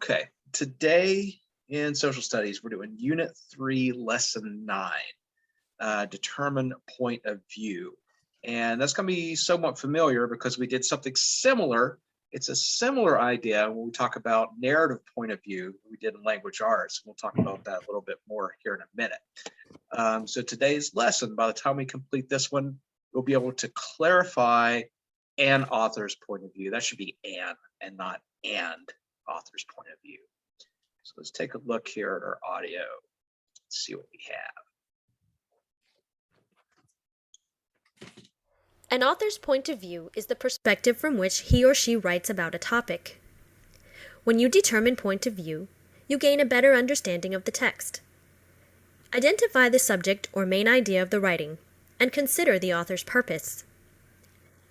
Okay, today in social studies, we're doing Unit 3, Lesson 9, Determine Point of View. And that's going to be somewhat familiar because we did something similar. It's a similar idea when we talk about narrative point of view we did in language arts. We'll talk about that a little bit more here in a minute. So today's lesson, by the time we complete this one, we'll be able to clarify an author's point of view. That should be an and not and author's point of view. So let's take a look here at our audio. Let's see what we have. An author's point of view is the perspective from which he or she writes about a topic. When you determine point of view, you gain a better understanding of the text. Identify the subject or main idea of the writing, and consider the author's purpose.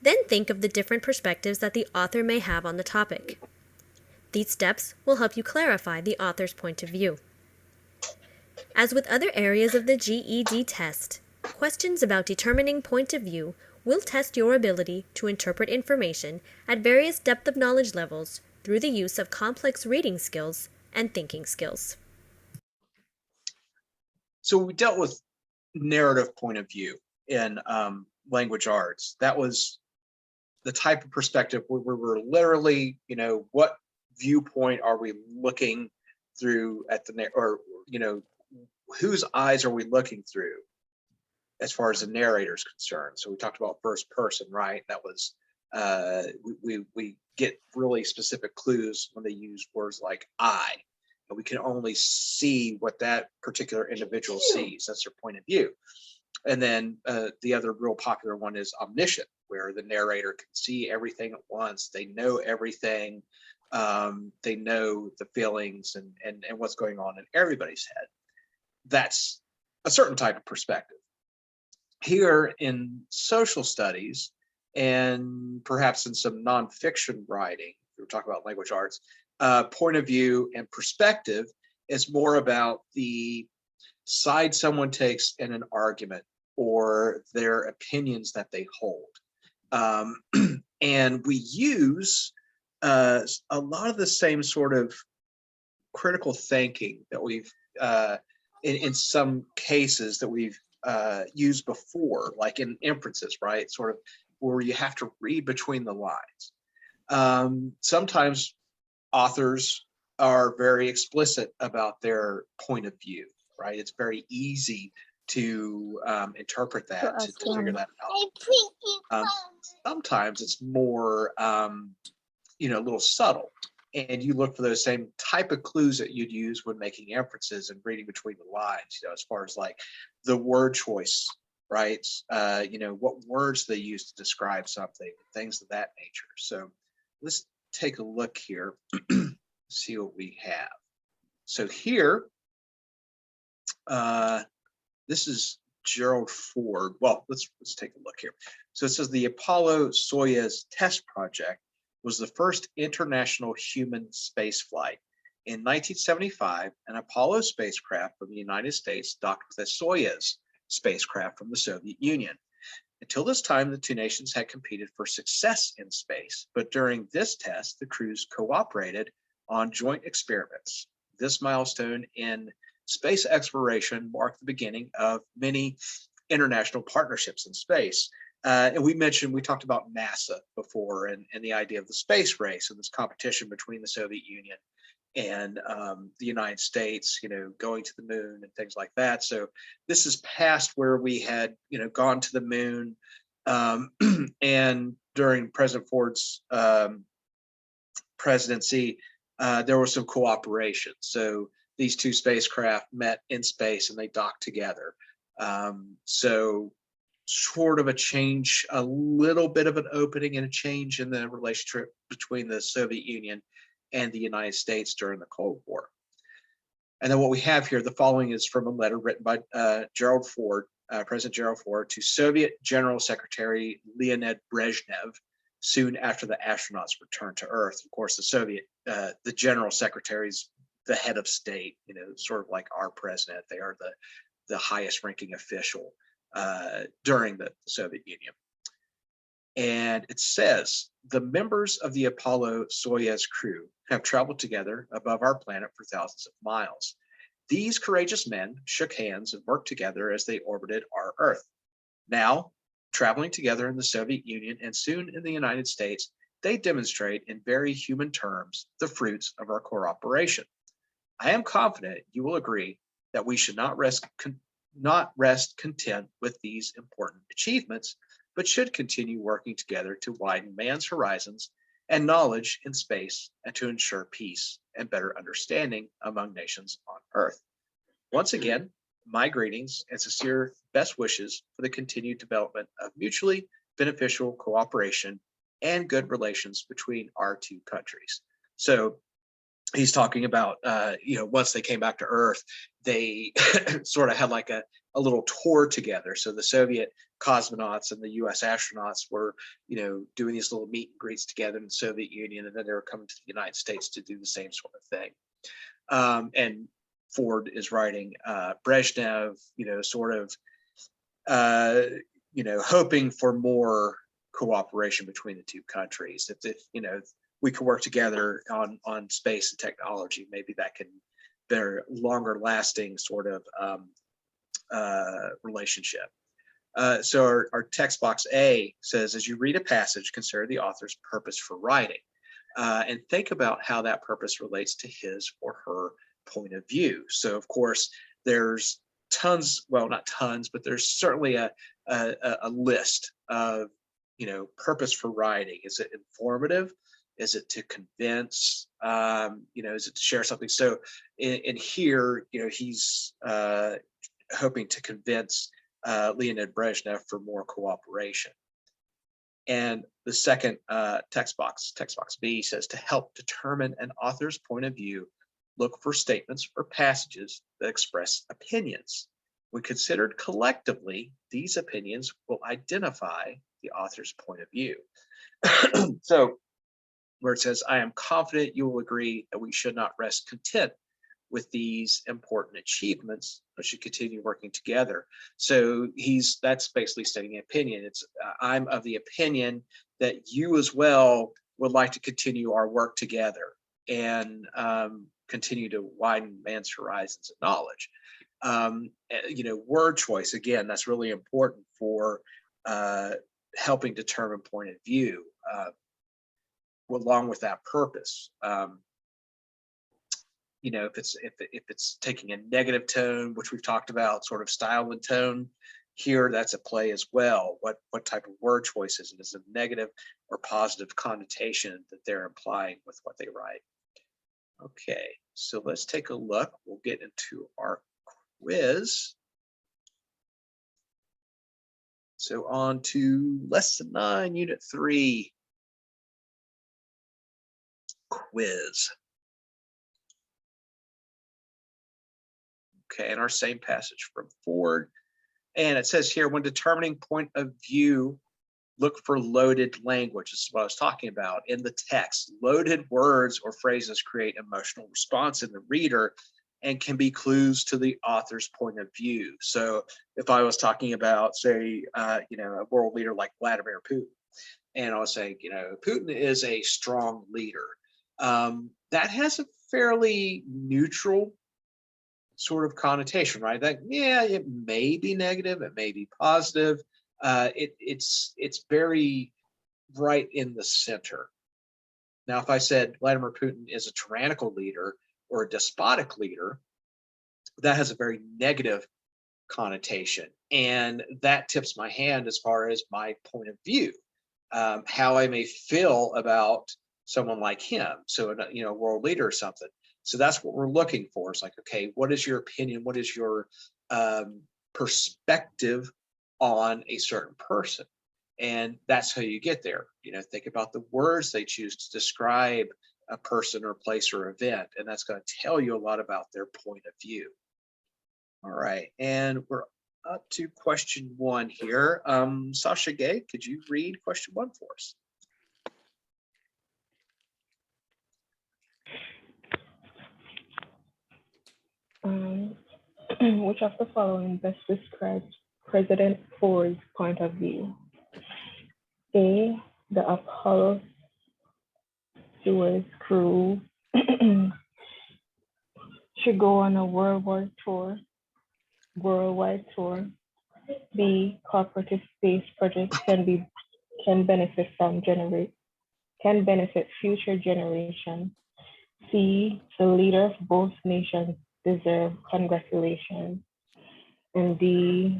Then think of the different perspectives that the author may have on the topic. These steps will help you clarify the author's point of view. As with other areas of the GED test, questions about determining point of view will test your ability to interpret information at various depth of knowledge levels through the use of complex reading skills and thinking skills. So we dealt with narrative point of view in language arts. That was the type of perspective where we're literally, what viewpoint are we looking through at whose eyes are we looking through as far as the narrator is concerned. So we talked about first person, right? That was we get really specific clues when they use words like I, and we can only see what that particular individual sees. That's their point of view. And then the other real popular one is omniscient, where the narrator can see everything at once. They know everything. They know the feelings and what's going on in everybody's head. That's a certain type of perspective. Here in social studies, and perhaps in some nonfiction writing, we're talking about language arts, point of view and perspective is more about the side someone takes in an argument or their opinions that they hold. And we use a lot of the same sort of critical thinking that we've, in some cases that we've used before, like in inferences, right? Sort of where you have to read between the lines. Sometimes authors are very explicit about their point of view, right? It's very easy to interpret that, to figure that out. Sometimes it's more, a little subtle, and you look for those same type of clues that you'd use when making inferences and reading between the lines, as far as like the word choice, right? What words they use to describe something, things of that nature. So let's take a look here, see what we have. So here, this is Gerald Ford. Well, let's take a look here. So it says the Apollo Soyuz test project was the first international human space flight. In 1975, an Apollo spacecraft from the United States docked with a Soyuz spacecraft from the Soviet Union. Until this time, the two nations had competed for success in space, but during this test, the crews cooperated on joint experiments. This milestone in space exploration marked the beginning of many international partnerships in space. And we talked about NASA before and the idea of the space race and this competition between the Soviet Union and the United States, going to the moon and things like that. So this is past where we had, gone to the moon. And during President Ford's presidency, there was some cooperation. So these two spacecraft met in space and they docked together. So sort of a change, a little bit of an opening and a change in the relationship between the Soviet Union and the United States during the Cold War. And then what we have here, the following is from a letter written by Gerald Ford, President Gerald Ford, to Soviet General Secretary Leonid Brezhnev soon after the astronauts returned to Earth. Of course, the General Secretary is the head of state, sort of like our president. They are the highest ranking official during the Soviet Union. And it says, the members of the Apollo Soyuz crew have traveled together above our planet for thousands of miles. These courageous men shook hands and worked together as they orbited our Earth. Now, traveling together in the Soviet Union and soon in the United States, they demonstrate in very human terms the fruits of our cooperation. I am confident you will agree that we should not rest content with these important achievements, but should continue working together to widen man's horizons and knowledge in space and to ensure peace and better understanding among nations on Earth. Once again, my greetings and sincere best wishes for the continued development of mutually beneficial cooperation and good relations between our two countries. So he's talking about, once they came back to Earth, they sort of had like a little tour together. So the Soviet cosmonauts and the US astronauts were, doing these little meet and greets together in the Soviet Union, and then they were coming to the United States to do the same sort of thing. And Ford is writing Brezhnev, hoping for more cooperation between the two countries. If we could work together on space and technology, maybe that can bear longer lasting sort of relationship. So our text box A says, as you read a passage, consider the author's purpose for writing and think about how that purpose relates to his or her point of view. So of course, there's tons, well, not tons, but there's certainly a list of, purpose for writing. Is it informative? Is it to convince? Is it to share something? So in here, he's hoping to convince Leonid Brezhnev for more cooperation. And the second text box B, says to help determine an author's point of view, look for statements or passages that express opinions. When considered collectively, these opinions will identify the author's point of view. So where it says, I am confident you will agree that we should not rest content with these important achievements, but should continue working together. So that's basically stating an opinion. It's I'm of the opinion that you as well would like to continue our work together and continue to widen man's horizons of knowledge. Word choice, again, that's really important for helping determine point of view along with that purpose. If it's taking a negative tone, which we've talked about, sort of style and tone, here that's a play as well. What type of word choice is it? Is it a negative or positive connotation that they're implying with what they write? Okay, so let's take a look. We'll get into our quiz. So on to lesson 9, unit 3, quiz. Okay, and our same passage from Ford. And it says here, when determining point of view, look for loaded language. This is what I was talking about in the text. Loaded words or phrases create emotional response in the reader and can be clues to the author's point of view. So if I was talking about, say, a world leader like Vladimir Putin, and I was saying, Putin is a strong leader, that has a fairly neutral sort of connotation, right? That, yeah, it may be negative, it may be positive. It's very right in the center. Now, if I said Vladimir Putin is a tyrannical leader or a despotic leader, that has a very negative connotation, and that tips my hand as far as my point of view, how I may feel about someone like him. So, a world leader or something. So that's what we're looking for. It's like, okay, what is your opinion? What is your perspective on a certain person? And that's how you get there. Think about the words they choose to describe a person or place or event, and that's going to tell you a lot about their point of view. All right, and we're up to question 1 here. Sasha Gay, could you read question 1 for us? Which of the following best describes President Ford's point of view? A, the Apollo Soyuz crew should go on a worldwide tour. B, cooperative space projects can benefit future generations. C, the leader of both nations deserve congratulations. And D,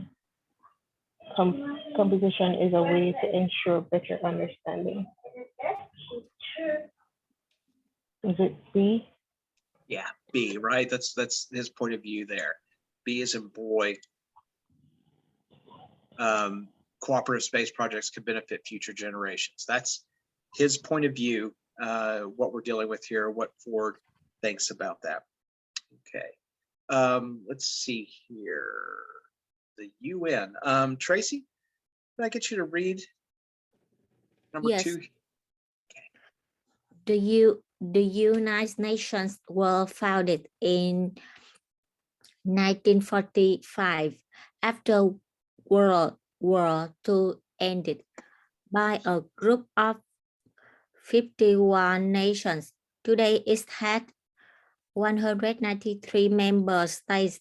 composition is a way to ensure better understanding. Is it C? Yeah, B, right? That's his point of view there. B is in boy. Cooperative space projects could benefit future generations. That's his point of view, what we're dealing with here, what Ford thinks about that. Okay. Let's see here. The UN. Tracy, can I get you to read number Yes. 2? The United Nations were founded in 1945 after World War II ended by a group of 51 nations. Today it had 193 member states.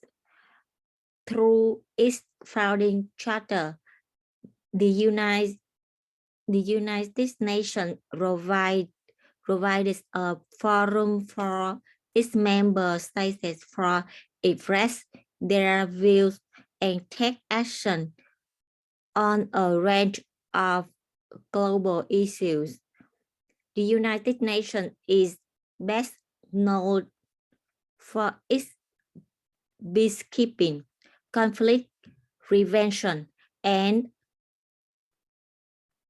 Through its founding charter, the United Nations provides a forum for its member states for express their views and take action on a range of global issues. The United Nations is best known for its peacekeeping, conflict prevention, and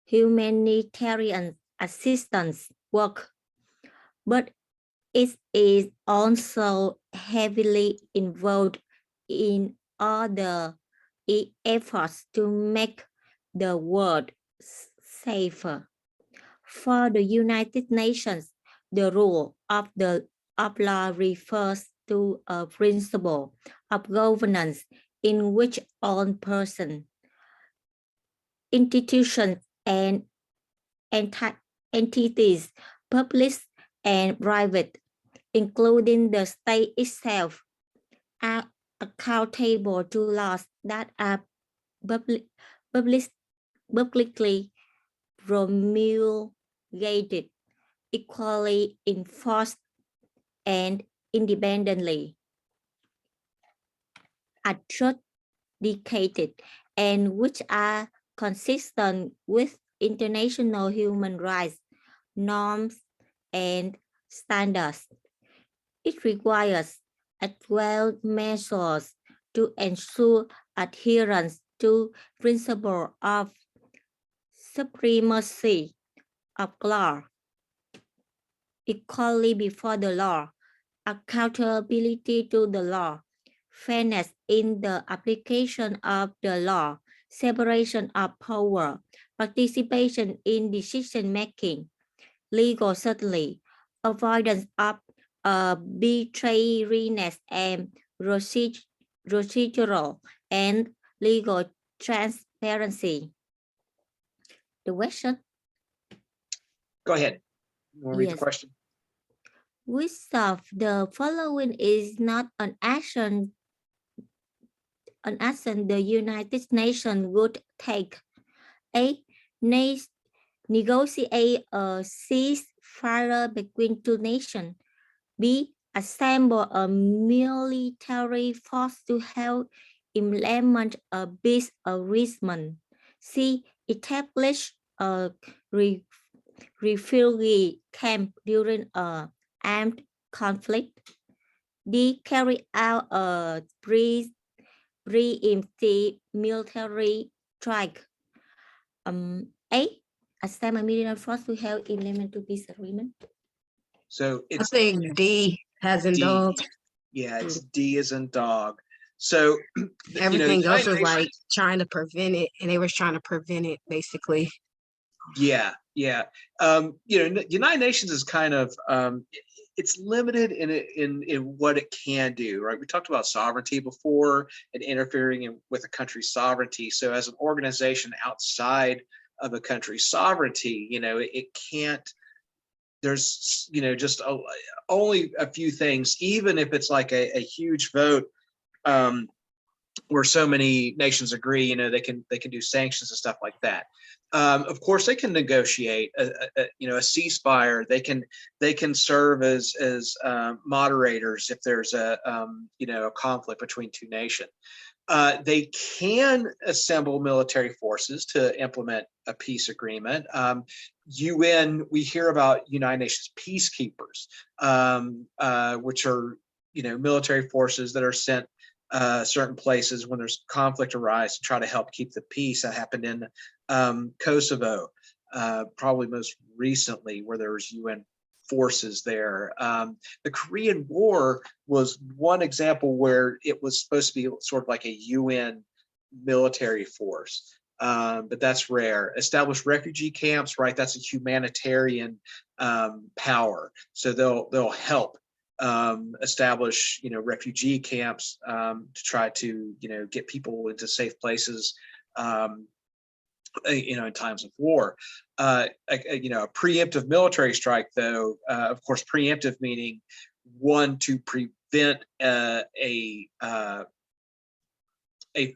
humanitarian assistance work, but it is also heavily involved in other efforts to make the world safer. For the United Nations, the rule of law refers to a principle of governance in which all persons, institutions, and entities, public and private, including the state itself, are accountable to laws that are publicly promulgated, equally enforced, and independently adjudicated, and which are consistent with international human rights norms and standards. It requires 12 measures to ensure adherence to principle of supremacy of law, equality before the law, accountability to the law, fairness in the application of the law, separation of power, participation in decision-making, legal certainty, avoidance of arbitrariness, and procedural and legal transparency. The question? Go ahead. You want to read the Yes. question? Which of the following is not an action the United Nations would take? A. Negotiate a ceasefire between two nations. B. Assemble a military force to help implement a peace agreement. C. Establish a refugee camp during a armed conflict. D. Carry out a preemptive military strike. A. Assemble a military force to help implement a peace agreement. So I it's think D has in D. dog. Yeah, it's D as in dog. So Everything else United was like Nations- trying to prevent it, and they was trying to prevent it basically. Yeah. United Nations is kind of it's limited in what it can do, right? We talked about sovereignty before and interfering with a country's sovereignty. So as an organization outside of a country's sovereignty. It can't. There's just only a few things, even if it's like a huge vote where so many nations agree. They can do sanctions and stuff like that. Of course, they can negotiate a ceasefire. They can serve as moderators if there's a conflict between two nations. They can assemble military forces to implement a peace agreement. UN, we hear about United Nations peacekeepers, which are military forces that are sent certain places when there's conflict arise to try to help keep the peace. That happened in Kosovo, probably most recently, where there was UN forces there. The Korean War was one example where it was supposed to be sort of like a UN military force, but that's rare. Establish refugee camps, right? That's a humanitarian power, so they'll help establish refugee camps to try to get people into safe places in times of war. A preemptive military strike, though, of course, preemptive meaning one to prevent a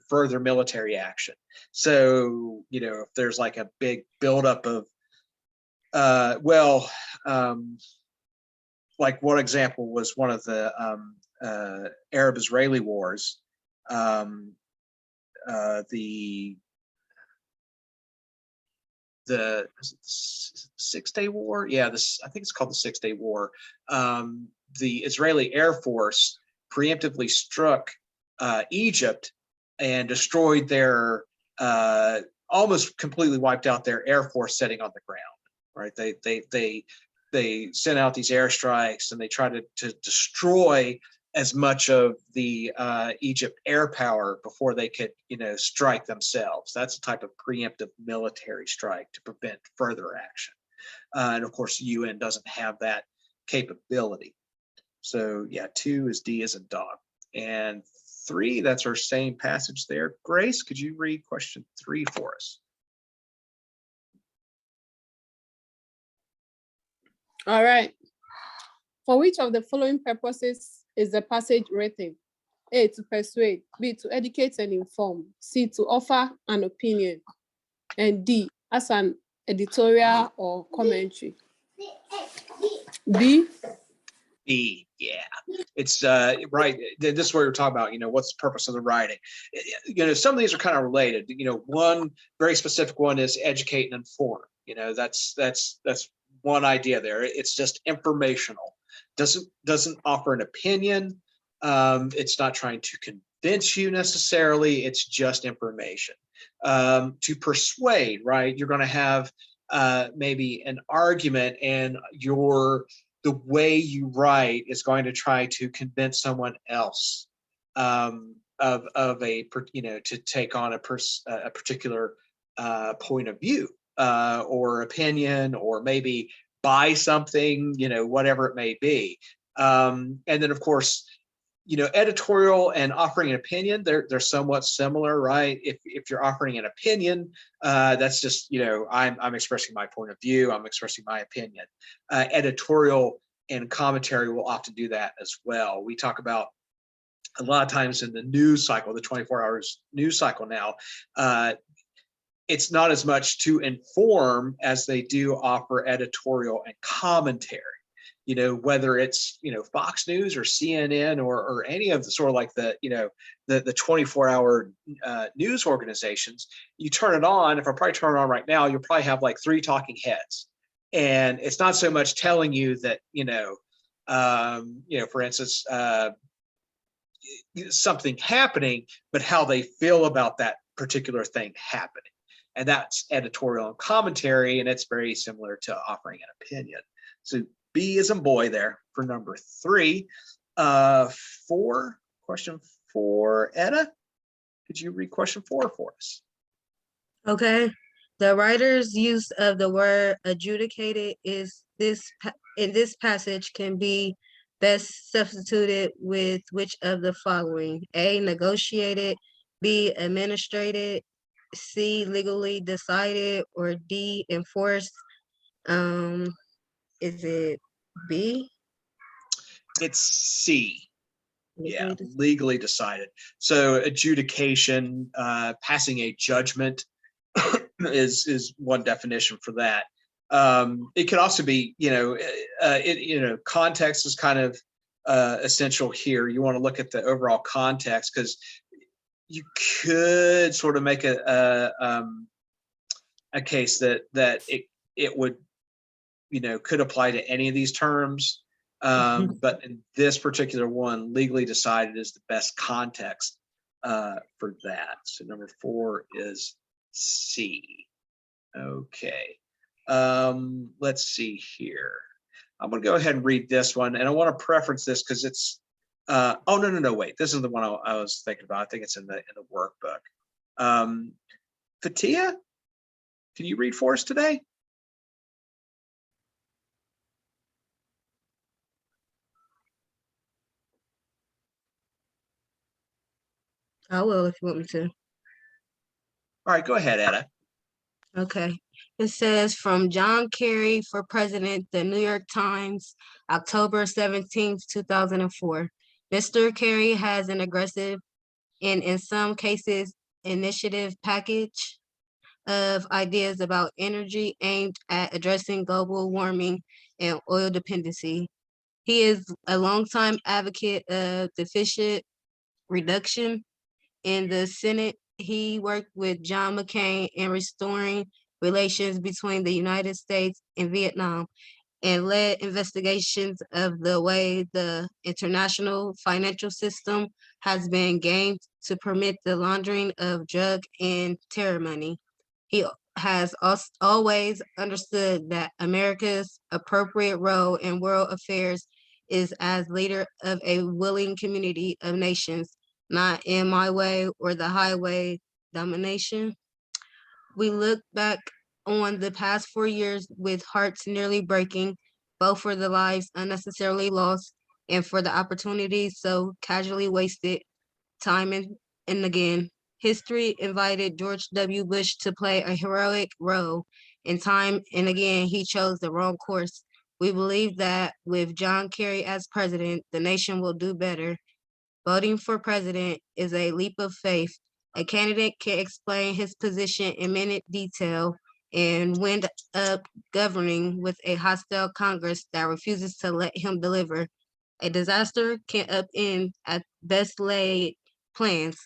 further military action. So if there's like a big buildup of like one example was one of the Arab-Israeli wars, the 6-Day War. Yeah, I think it's called the 6-Day War. The Israeli Air Force preemptively struck Egypt and destroyed their, almost completely wiped out their Air Force setting on the ground. Right? They sent out these airstrikes and they tried to destroy as much of the Egypt air power before they could, strike themselves. That's a type of preemptive military strike to prevent further action. And of course, the UN doesn't have that capability. So yeah, 2 is D as in dog. And 3, that's our same passage there. Grace, could you read question 3 for us? All right. For which of the following purposes is the passage written? A, to persuade. B, to educate and inform. C, to offer an opinion. And D, as an editorial or commentary. B. B, yeah. It's right. This is what we're talking about. What's the purpose of the writing? Some of these are kind of related. One very specific one is educate and inform. That's one idea there. It's just informational. Doesn't offer an opinion. It's not trying to convince you necessarily. It's just information. To persuade, right? You're going to have maybe an argument, and the way you write is going to try to convince someone else of a to take on a particular point of view or opinion, or maybe buy something, whatever it may be. And then of course, editorial and offering an opinion, they're somewhat similar, right? If you're offering an opinion, that's just, I'm expressing my point of view, I'm expressing my opinion. Editorial and commentary will often do that as well. We talk about a lot of times in the news cycle, the 24 hours news cycle now, it's not as much to inform as they do offer editorial and commentary. Whether it's Fox News or CNN or any of the sort of like the 24-hour news organizations, you turn it on. If I probably turn it on right now, you'll probably have like 3 talking heads, and it's not so much telling you that for instance, something happening, but how they feel about that particular thing happening. And that's editorial and commentary, and it's very similar to offering an opinion. So B is in boy there for number 3. 4, question 4, Etta, could you read question 4 for us? Okay. The writer's use of the word adjudicated in this passage can be best substituted with which of the following? A, negotiated. B, administrated. C, legally decided, or D, enforced? Is it B? It's C. Yeah, Legally decided. legally decided. So adjudication, passing a judgment is one definition for that. It could also be, context is kind of essential here. You want to look at the overall context, because you could sort of make a case that it would, could apply to any of these terms. But in this particular one, legally decided is the best context for that. So number 4 is C. Okay. Let's see here. I'm going to go ahead and read this one, and I want to preference this because it's oh, no, wait, this is the one I was thinking about. I think it's in the workbook. Fatia, can you read for us today? I will if you want me to. All right, go ahead, Etta. Okay. It says, from John Kerry for president, the New York Times, October 17th, 2004. Mr. Kerry has an aggressive and in some cases initiative package of ideas about energy aimed at addressing global warming and oil dependency. He is a longtime advocate of deficit reduction. In the Senate, he worked with John McCain in restoring relations between the United States and Vietnam, and led investigations of the way the international financial system has been gamed to permit the laundering of drug and terror money. He has always understood that America's appropriate role in world affairs is as leader of a willing community of nations, not in my way or the highway domination. We look back on the past 4 years with hearts nearly breaking, both for the lives unnecessarily lost and for the opportunities so casually wasted time and again. History invited George W. Bush to play a heroic role, and time and again he chose the wrong course. We believe that with John Kerry as president, the nation will do better. Voting for president is a leap of faith. A candidate can explain his position in minute detail and wind up governing with a hostile Congress that refuses to let him deliver. A disaster can upend at best laid plans.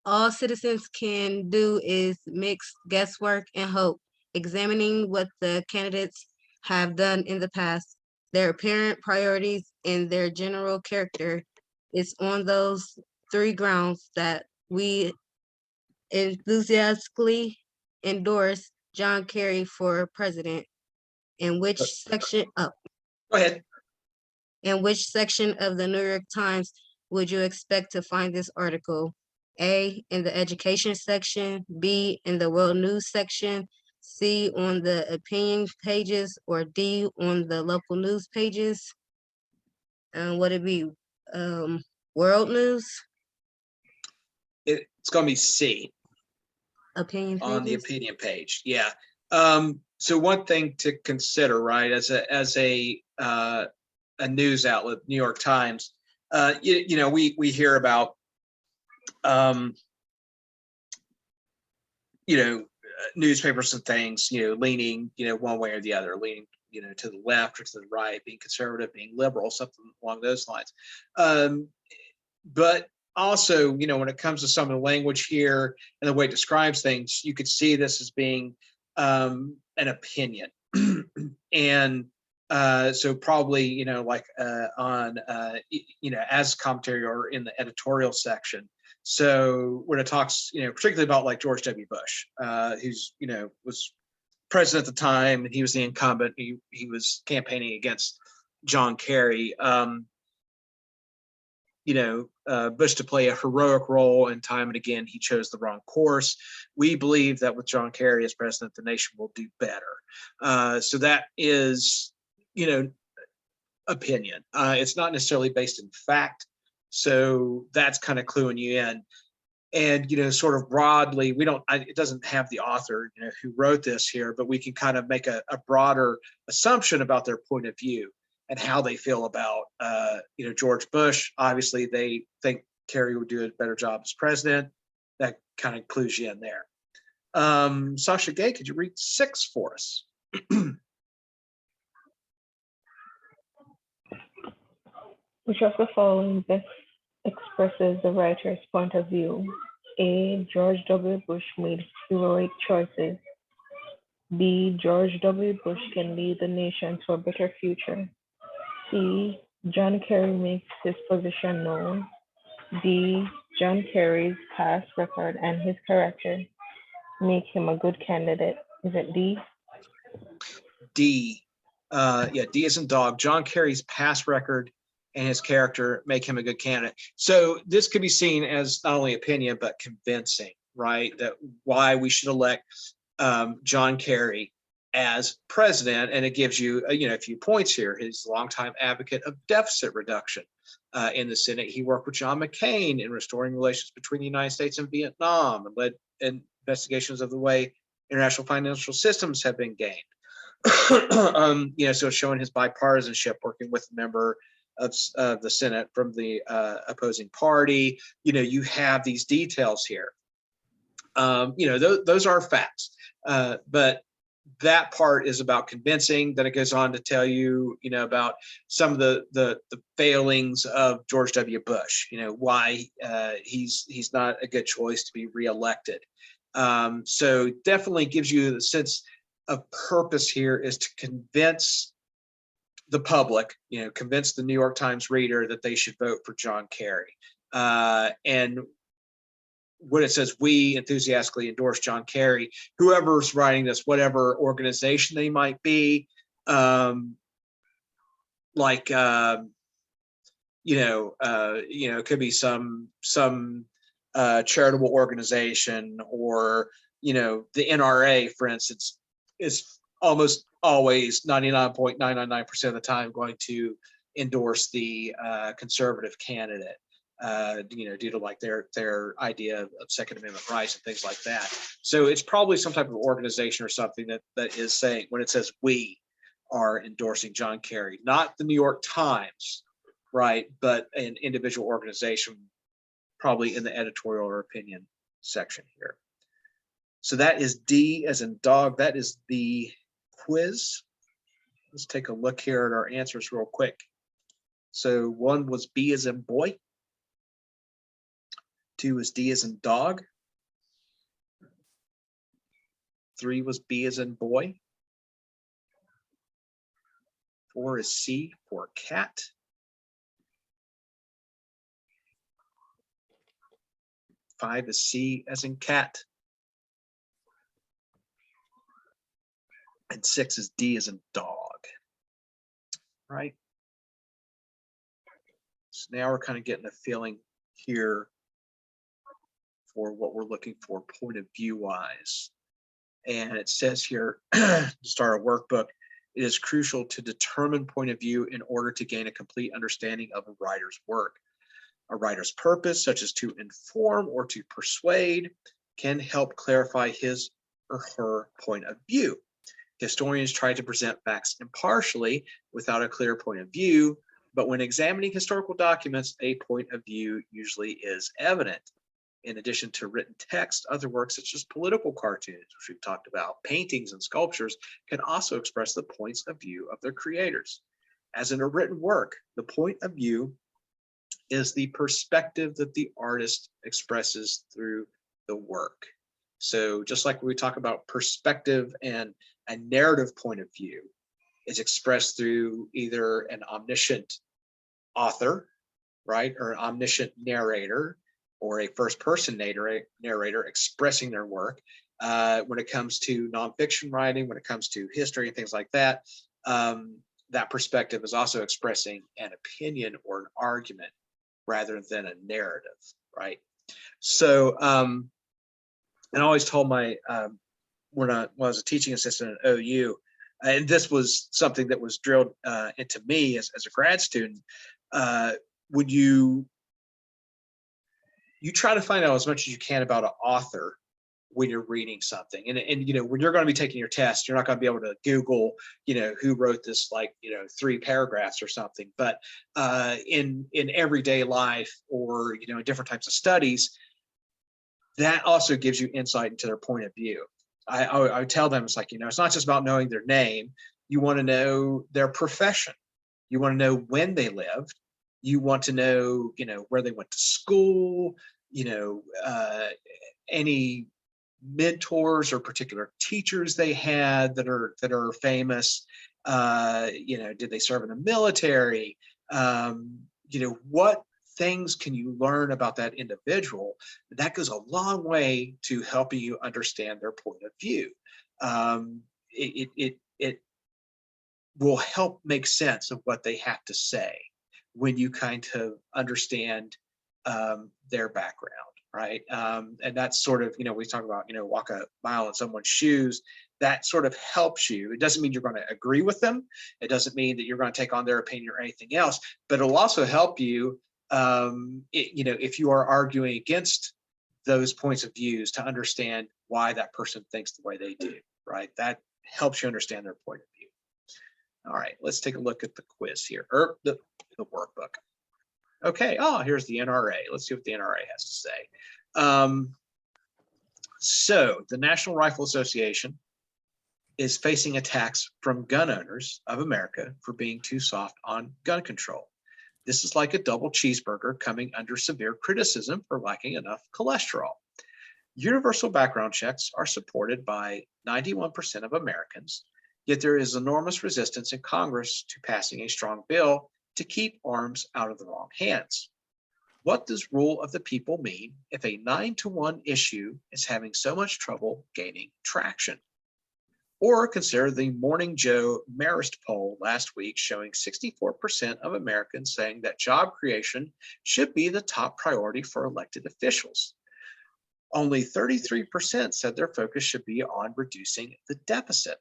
All citizens can do is mix guesswork and hope, examining what the candidates have done in the past, their apparent priorities, and their general character. It's on those 3 grounds that we enthusiastically endorse John Kerry for president. In which section Go ahead. in which section of the New York Times would you expect to find this article? A, in the education section, B, in the world news section, C, on the opinion pages, or D, on the local news pages? And would it be world news, It's going to be C opinion pages? on the opinion page. Yeah. So one thing to consider, right, as a news outlet, New York Times, we hear about newspapers and things, leaning, one way or the other, leaning, to the left or to the right, being conservative, being liberal, something along those lines. But also, when it comes to some of the language here and the way it describes things, you could see this as being an opinion. And so probably, on, as commentary or in the editorial section. So when it talks, particularly about like George W. Bush, who's, was president at the time, and he was the incumbent, he was campaigning against John Kerry, Bush to play a heroic role, and time and again, he chose the wrong course. We believe that with John Kerry as president, the nation will do better. So that is, opinion. It's not necessarily based in fact. So that's kind of cluing you in. And, sort of broadly, it doesn't have the author, who wrote this here, but we can kind of make a broader assumption about their point of view and how they feel about, George Bush. Obviously, they think Kerry would do a better job as president. That kind of clues you in there. Sasha Gay, could you read 6 for us? Which of the following best expresses the writer's point of view? A. George W. Bush made heroic choices. B. George W. Bush can lead the nation to a better future. C. John Kerry makes his position known. D. John Kerry's past record and his character make him a good candidate. Is it D? D. D as in dog. John Kerry's past record and his character make him a good candidate. So this could be seen as not only opinion, but convincing, right? That why we should elect John Kerry as president. And it gives you, a few points here. He's a longtime advocate of deficit reduction in the Senate. He worked with John McCain in restoring relations between the United States and Vietnam, and led investigations of the way international financial systems have been gained. So showing his bipartisanship, working with a member of the Senate from the opposing party. You have these details here. Those are facts, but that part is about convincing. Then it goes on to tell you, about some of the failings of George W. Bush. Why he's not a good choice to be reelected. So definitely gives you the sense of purpose here is to convince the public, convince the New York Times reader that they should vote for John Kerry. And when it says we enthusiastically endorse John Kerry, whoever's writing this, whatever organization they might be, it could be some charitable organization, or the NRA, for instance, is almost always 99.999% of the time going to endorse the conservative candidate, due to like their idea of Second Amendment rights and things like that. So it's probably some type of organization or something that is saying, when it says we are endorsing John Kerry, not the New York Times, right, but an individual organization, probably in the editorial or opinion section here. So that is D as in dog. That is the quiz. Let's take a look here at our answers real quick. So 1 was B as in boy. 2 was D as in dog. 3 was B as in boy. 4 is C for cat. 5 is C as in cat. And 6 is D as in dog, right? So now we're kind of getting a feeling here for what we're looking for point of view wise. And it says here, to start a workbook, it is crucial to determine point of view in order to gain a complete understanding of a writer's work. A writer's purpose, such as to inform or to persuade, can help clarify his or her point of view. Historians try to present facts impartially without a clear point of view, but when examining historical documents, a point of view usually is evident. In addition to written text, other works such as political cartoons, which we've talked about, paintings and sculptures, can also express the points of view of their creators. As in a written work, the point of view is the perspective that the artist expresses through the work. So just like we talk about perspective and a narrative point of view is expressed through either an omniscient author, right, or an omniscient narrator, or a first-person narrator expressing their work. When it comes to nonfiction writing, when it comes to history and things like that, that perspective is also expressing an opinion or an argument rather than a narrative, right? So, and I always told my, when I was a teaching assistant at OU, and this was something that was drilled into me as a grad student, when you you try to find out as much as you can about an author when you're reading something. And you know, when you're going to be taking your test, you're not going to be able to Google, you know, who wrote this, like, you know, 3 paragraphs or something. But in everyday life, or, you know, in different types of studies, that also gives you insight into their point of view. I tell them, it's like, you know, it's not just about knowing their name. You want to know their profession. You want to know when they lived. You want to know, you know, where they went to school, you know, any mentors or particular teachers they had that are famous. You know, did they serve in the military? You know, what things can you learn about that individual? That goes a long way to helping you understand their point of view. It will help make sense of what they have to say when you kind of understand their background, right? And that's sort of, you know, we talk about, you know, walk a mile in someone's shoes. That sort of helps you. It doesn't mean you're going to agree with them. It doesn't mean that you're going to take on their opinion or anything else, but it'll also help you, you know, if you are arguing against those points of views, to understand why that person thinks the way they do, right? That helps you understand their point of view. All right, let's take a look at the quiz here, or the workbook. Okay, oh, here's the NRA. Let's see what the NRA has to say. So the National Rifle Association is facing attacks from gun owners of America for being too soft on gun control. This is like a double cheeseburger coming under severe criticism for lacking enough cholesterol. Universal background checks are supported by 91% of Americans, yet there is enormous resistance in Congress to passing a strong bill to keep arms out of the wrong hands. What does rule of the people mean if a 9-to-1 issue is having so much trouble gaining traction? Or consider the Morning Joe Marist poll last week showing 64% of Americans saying that job creation should be the top priority for elected officials. Only 33% said their focus should be on reducing the deficit.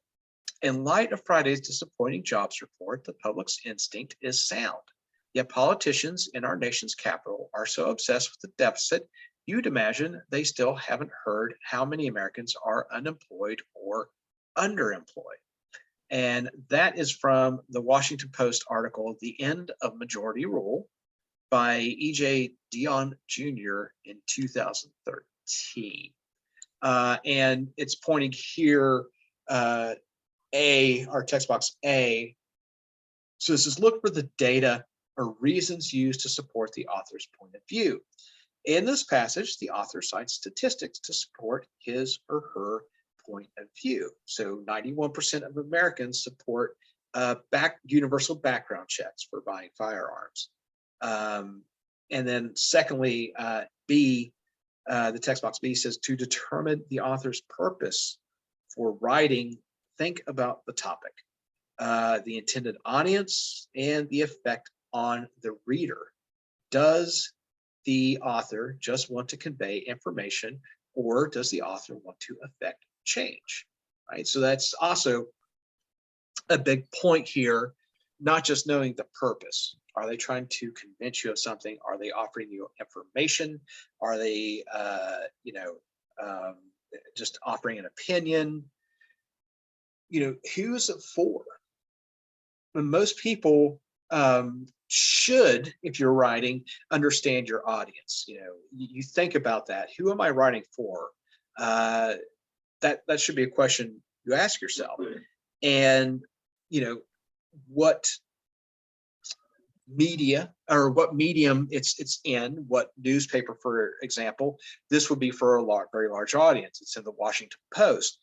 In light of Friday's disappointing jobs report, the public's instinct is sound. Yet politicians in our nation's capital are so obsessed with the deficit, you'd imagine they still haven't heard how many Americans are unemployed or underemployed. And that is from the Washington Post article, The End of Majority Rule, by E.J. Dionne Jr. in 2013. And it's pointing here, our text box A. So this is look for the data or reasons used to support the author's point of view. In this passage, the author cites statistics to support his or her point of view. So 91% of Americans support universal background checks for buying firearms. And then secondly, B, the text box B says, to determine the author's purpose for writing, think about the topic, the intended audience, and the effect on the reader. Does the author just want to convey information, or does the author want to affect change? Right. So that's also a big point here, not just knowing the purpose. Are they trying to convince you of something? Are they offering you information? Are they, just offering an opinion? You know, who's it for? And most people should, if you're writing, understand your audience. You know, you think about that. Who am I writing for? That should be a question you ask yourself. And, you know, what media or what medium it's in, what newspaper, for example. This would be for a very large audience. It's in the Washington Post.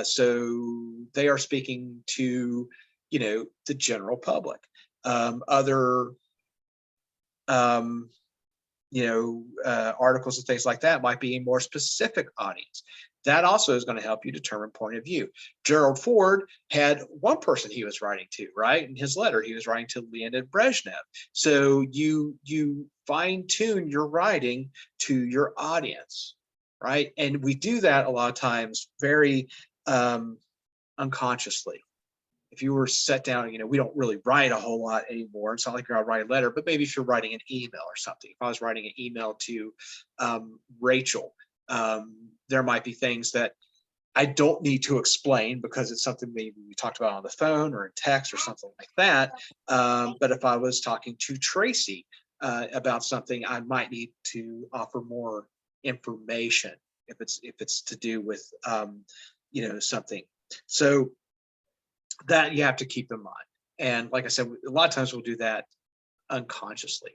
So they are speaking to, you know, the general public. Other articles and things like that might be a more specific audience. That also is going to help you determine point of view. Gerald Ford had one person he was writing to, right? In his letter, he was writing to Leonid Brezhnev. So you fine tune your writing to your audience, right? And we do that a lot of times very unconsciously. if you were set down, we don't really write a whole lot anymore. It's not like you're gonna write a letter, but maybe if you're writing an email or something, if I was writing an email to Rachel, there might be things that I don't need to explain because it's something maybe we talked about on the phone or in text or something like that. But if I was talking to Tracy about something, I might need to offer more information if it's to do with something. So that you have to keep in mind. And like I said, a lot of times we'll do that unconsciously.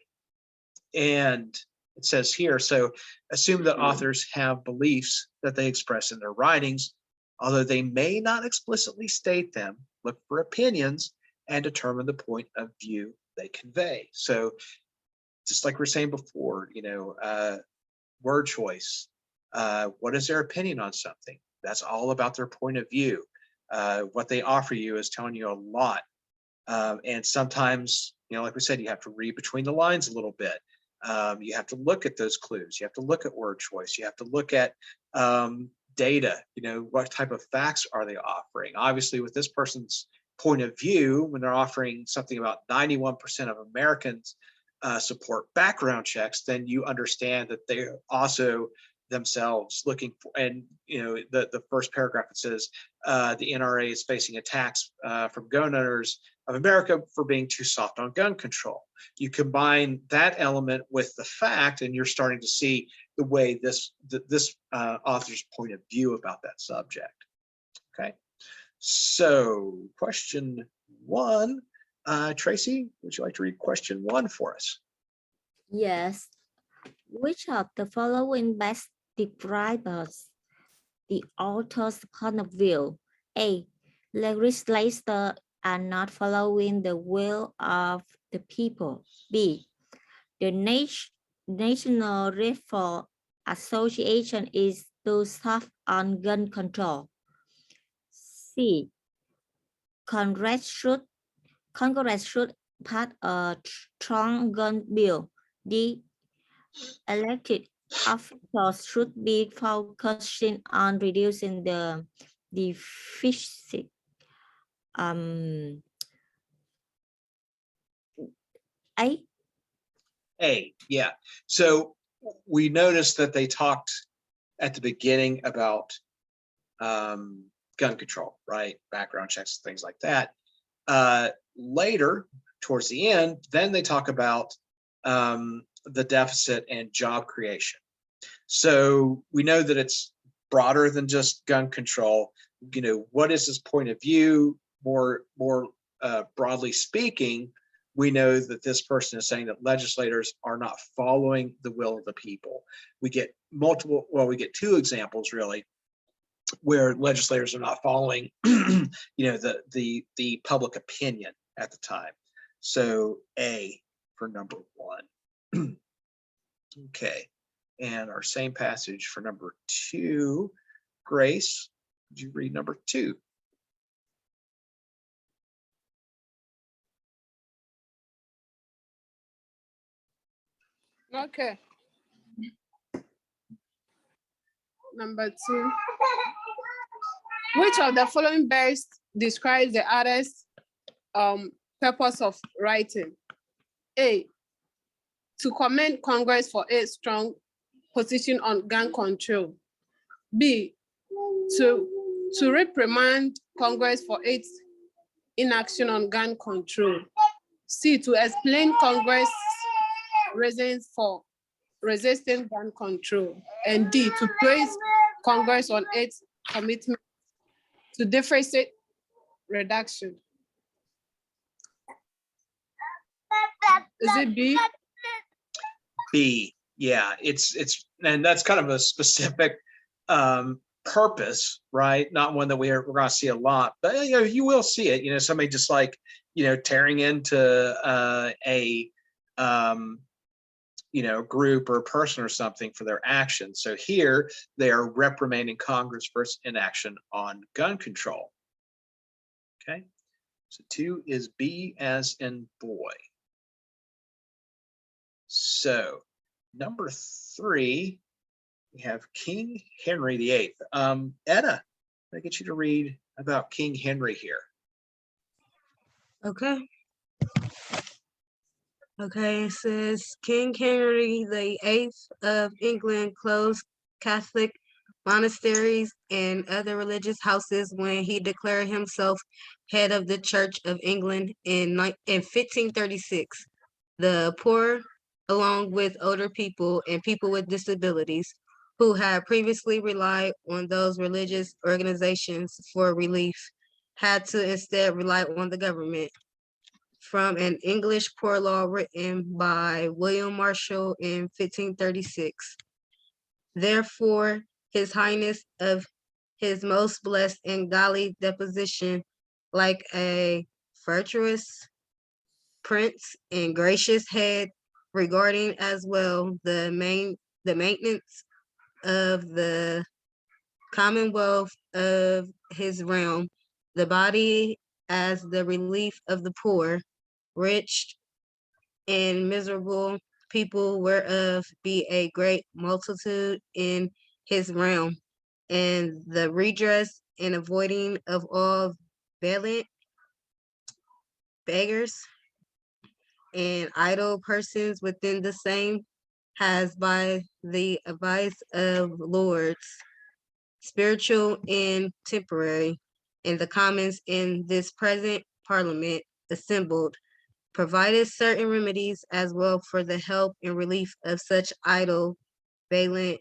And it says here, so assume that authors have beliefs that they express in their writings, although they may not explicitly state them. Look for opinions and determine the point of view they convey. So just like we were saying before, word choice, what is their opinion on something? That's all about their point of view. What they offer you is telling you a lot. And sometimes, like we said, you have to read between the lines a little bit. You have to look at those clues. You have to look at word choice. You have to look at data. What type of facts are they offering? Obviously, with this person's point of view, when they're offering something about 91% of Americans support background checks, then you understand that they're also themselves looking for, and the first paragraph, it says the NRA is facing attacks from gun owners of America for being too soft on gun control. You combine that element with the fact, and you're starting to see the way this author's point of view about that subject. Okay, so question 1, Tracy, would you like to read question 1 for us? Yes. Which of the following best describes the author's point of view? A. Legislators are not following the will of the people. B. The National Rifle Association is too soft on gun control. C. Congress should pass a strong gun bill. D. Elected officials should be focusing on reducing the deficit. A, yeah. So we noticed that they talked at the beginning about gun control, right? Background checks, things like that. Later, towards the end, then they talk about the deficit and job creation. So we know that it's broader than just gun control. What is his point of view? More broadly speaking, we know that this person is saying that legislators are not following the will of the people. We get we get 2 examples really, where legislators are not following, the public opinion at the time. So A for number 1. Okay, and our same passage for number 2. Grace, would you read number 2? Okay. Number 2. Which of the following best describes the artist's purpose of writing? A. To commend Congress for its strong position on gun control. B. To reprimand Congress for its inaction on gun control. C. To explain Congress' reasons for resisting gun control. And D. To praise Congress on its commitment to deficit reduction. Is it B? B, yeah, it's and that's kind of a specific purpose, right? Not one that we're going to see a lot, but you will see it. Somebody just like tearing into a group or a person or something for their action. So here they are reprimanding Congress for its inaction on gun control. Okay, so 2 is B as in boy. So number 3, we have King Henry VIII. Edna, I get you to read about King Henry here. Okay. Okay, it says King Henry VIII of England closed Catholic monasteries and other religious houses when he declared himself head of the Church of England in 1536. The poor, along with older people and people with disabilities who had previously relied on those religious organizations for relief, had to instead rely on the government. From an English poor law written by William Marshall in 1536. Therefore, His Highness of His most blessed and godly deposition, like a virtuous prince and gracious head, regarding as well the maintenance of the commonwealth of his realm, the body as the relief of the poor, rich and miserable people, whereof be a great multitude in his realm, and the redress and avoiding of all valiant beggars and idle persons within the same, has by the advice of lords, spiritual and temporary, and the commons in this present parliament assembled, provided certain remedies as well for the help and relief of such idle, valiant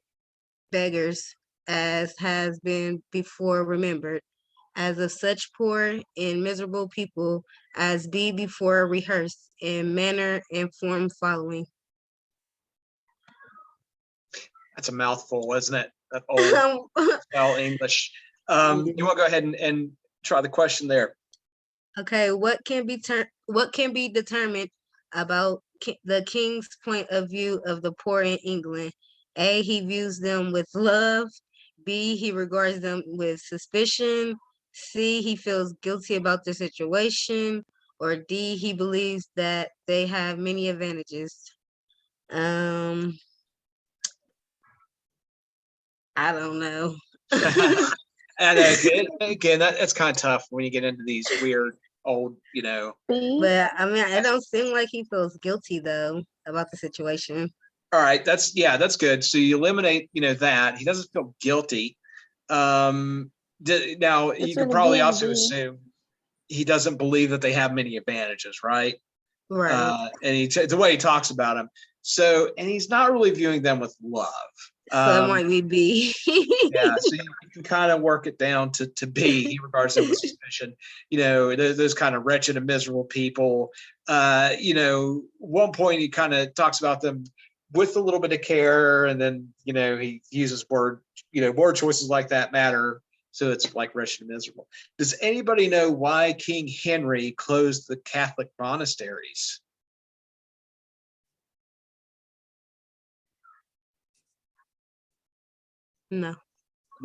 beggars as has been before remembered, as of such poor and miserable people as be before rehearsed in manner and form following. That's a mouthful, isn't it? That old style English. You want to go ahead and try the question there. Okay, what can be determined about the king's point of view of the poor in England? A, he views them with love. B, he regards them with suspicion. C, he feels guilty about the situation. Or D, he believes that they have many advantages. I don't know. And again, that's kind of tough when you get into these weird old, But I mean, it don't seem like he feels guilty though about the situation. All right, that's good. So you eliminate, that he doesn't feel guilty. Now you can probably also assume he doesn't believe that they have many advantages, right? Right. And the way he talks about them. So, and he's not really viewing them with love. So it might be B. Yeah, so you can kind of work it down to B. He regards them with suspicion. Those kind of wretched and miserable people. One point he kind of talks about them with a little bit of care, and then he uses word choices like that matter. So it's like wretched and miserable. Does anybody know why King Henry closed the Catholic monasteries? No.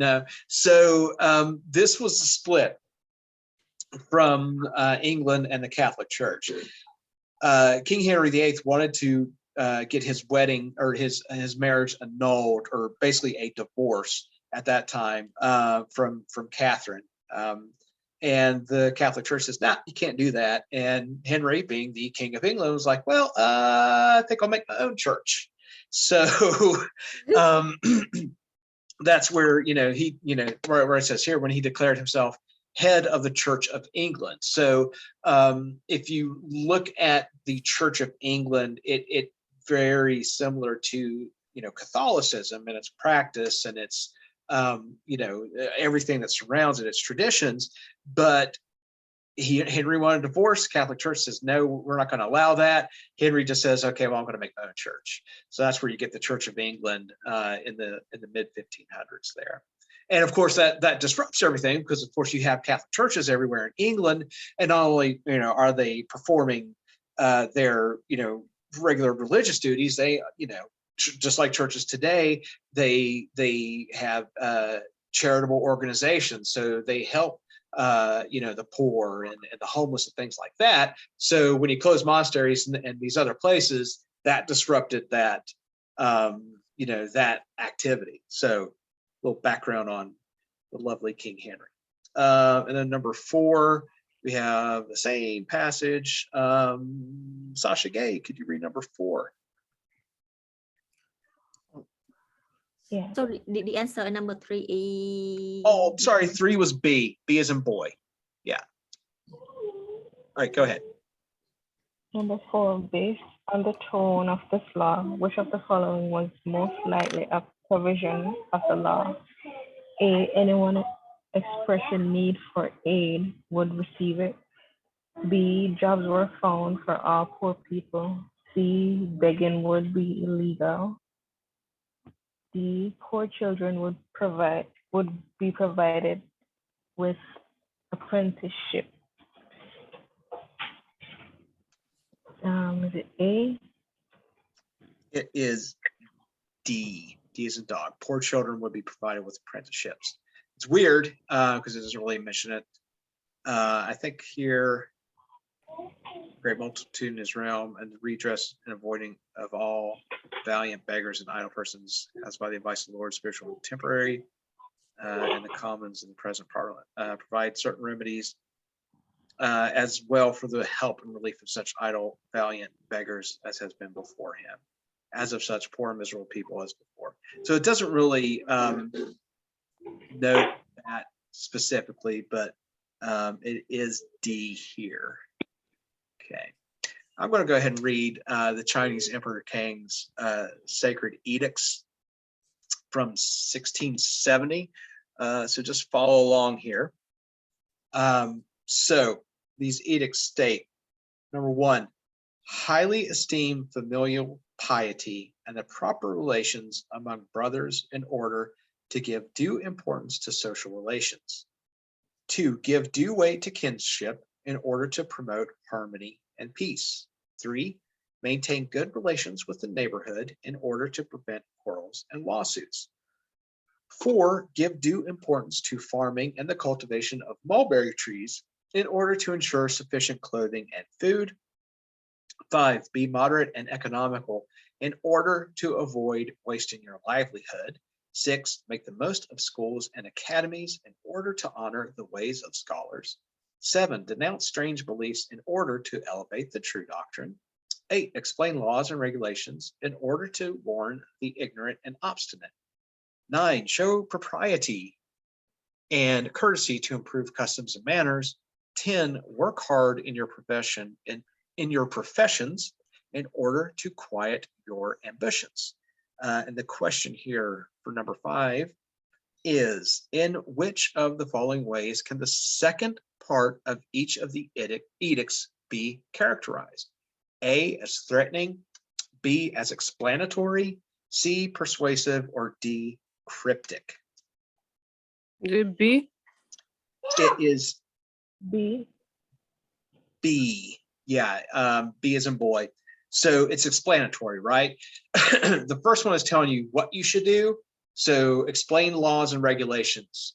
No. So this was a split from England and the Catholic Church. King Henry VIII wanted to get his wedding or his marriage annulled, or basically a divorce at that time from Catherine. And the Catholic Church says, "Nah, you can't do that." And Henry, being the King of England, was like, "Well, I think I'll make my own church." So that's where he where it says here, when he declared himself head of the Church of England. So if you look at the Church of England, it very similar to Catholicism and its practice and its everything that surrounds it, its traditions. But Henry wanted a divorce. Catholic Church says, no, we're not going to allow that. Henry just says, okay, well, I'm going to make my own church. So that's where you get the Church of England in the mid 1500s there. And of course, that disrupts everything, because of course you have Catholic churches everywhere in England, and not only are they performing their regular religious duties, they just like churches today, they have charitable organizations, so they help the poor and the homeless and things like that. So when he closed monasteries and these other places, that disrupted that that activity. So a little background on the lovely King Henry. And then number 4 We have the same passage. Sasha Gay, could you read number 4? Yeah. So the answer number 3 is. Oh, sorry, 3 was B. B as in boy. Yeah. All right, go ahead. Number 4, based on the tone of this law, which of the following was most likely a provision of the law? A, anyone expressing need for aid would receive it. B, jobs were found for all poor people. C, begging would be illegal. D, poor children would be provided with apprenticeship. Is it A? It is D. D as in dog. Poor children would be provided with apprenticeships. It's weird because it doesn't really mention it. I think here, great multitude in his realm, and the redress and avoiding of all valiant beggars and idle persons, as by the advice of the Lord, spiritual and temporary, and the commons in the present parliament, provide certain remedies as well for the help and relief of such idle, valiant beggars as has been before him, as of such poor and miserable people as before. So it doesn't really note that specifically, but it is D here. Okay, I'm going to go ahead and read the Chinese Emperor Kang's sacred edicts from 1670. So just follow along here. So these edicts state, number 1, highly esteem familial piety and the proper relations among brothers in order to give due importance to social relations. 2, give due weight to kinship in order to promote harmony and peace. 3, maintain good relations with the neighborhood in order to prevent quarrels and lawsuits. 4, give due importance to farming and the cultivation of mulberry trees in order to ensure sufficient clothing and food. 5, be moderate and economical in order to avoid wasting your livelihood. 6, make the most of schools and academies in order to honor the ways of scholars. 7, denounce strange beliefs in order to elevate the true doctrine. 8, explain laws and regulations in order to warn the ignorant and obstinate. 9, show propriety and courtesy to improve customs and manners. 10, work hard in your profession and in your professions in order to quiet your ambitions. And the question here for number 5 is, in which of the following ways can the second part of each of the edicts be characterized? A, as threatening, B, as explanatory, C, persuasive, or D, cryptic? Is it B? It is B. B. Yeah, B as in boy. So it's explanatory, right? The first one is telling you what you should do. So explain laws and regulations.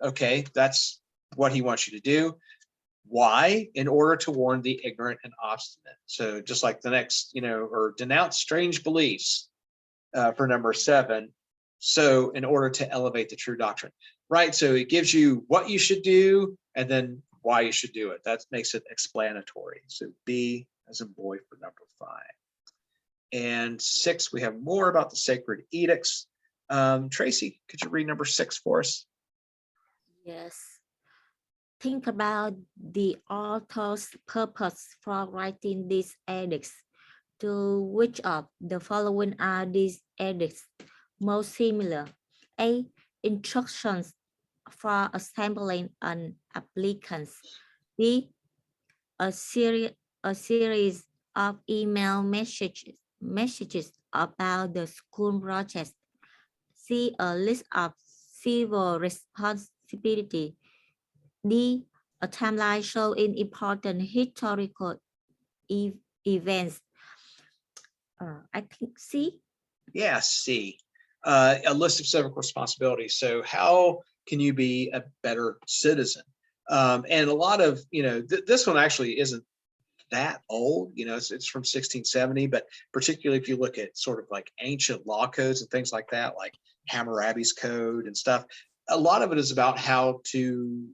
Okay, that's what he wants you to do. Why? In order to warn the ignorant and obstinate. So just like the next, or denounce strange beliefs for number 7. So in order to elevate the true doctrine, right? So it gives you what you should do and then why you should do it. That makes it explanatory. So B as in boy for number 5. And 6, we have more about the sacred edicts. Tracy, could you read number 6 for us? Yes. Think about the author's purpose for writing these edicts. To which of the following are these edicts most similar? A, instructions for assembling an applicants. B, a series of email messages about the school project. C, a list of civil responsibility. D, a timeline showing important historical events. I think C. Yeah, C. A list of civic responsibilities. So how can you be a better citizen? And a lot of, this one actually isn't that old, it's from 1670, but particularly if you look at sort of like ancient law codes and things like that, like Hammurabi's code and stuff, a lot of it is about how to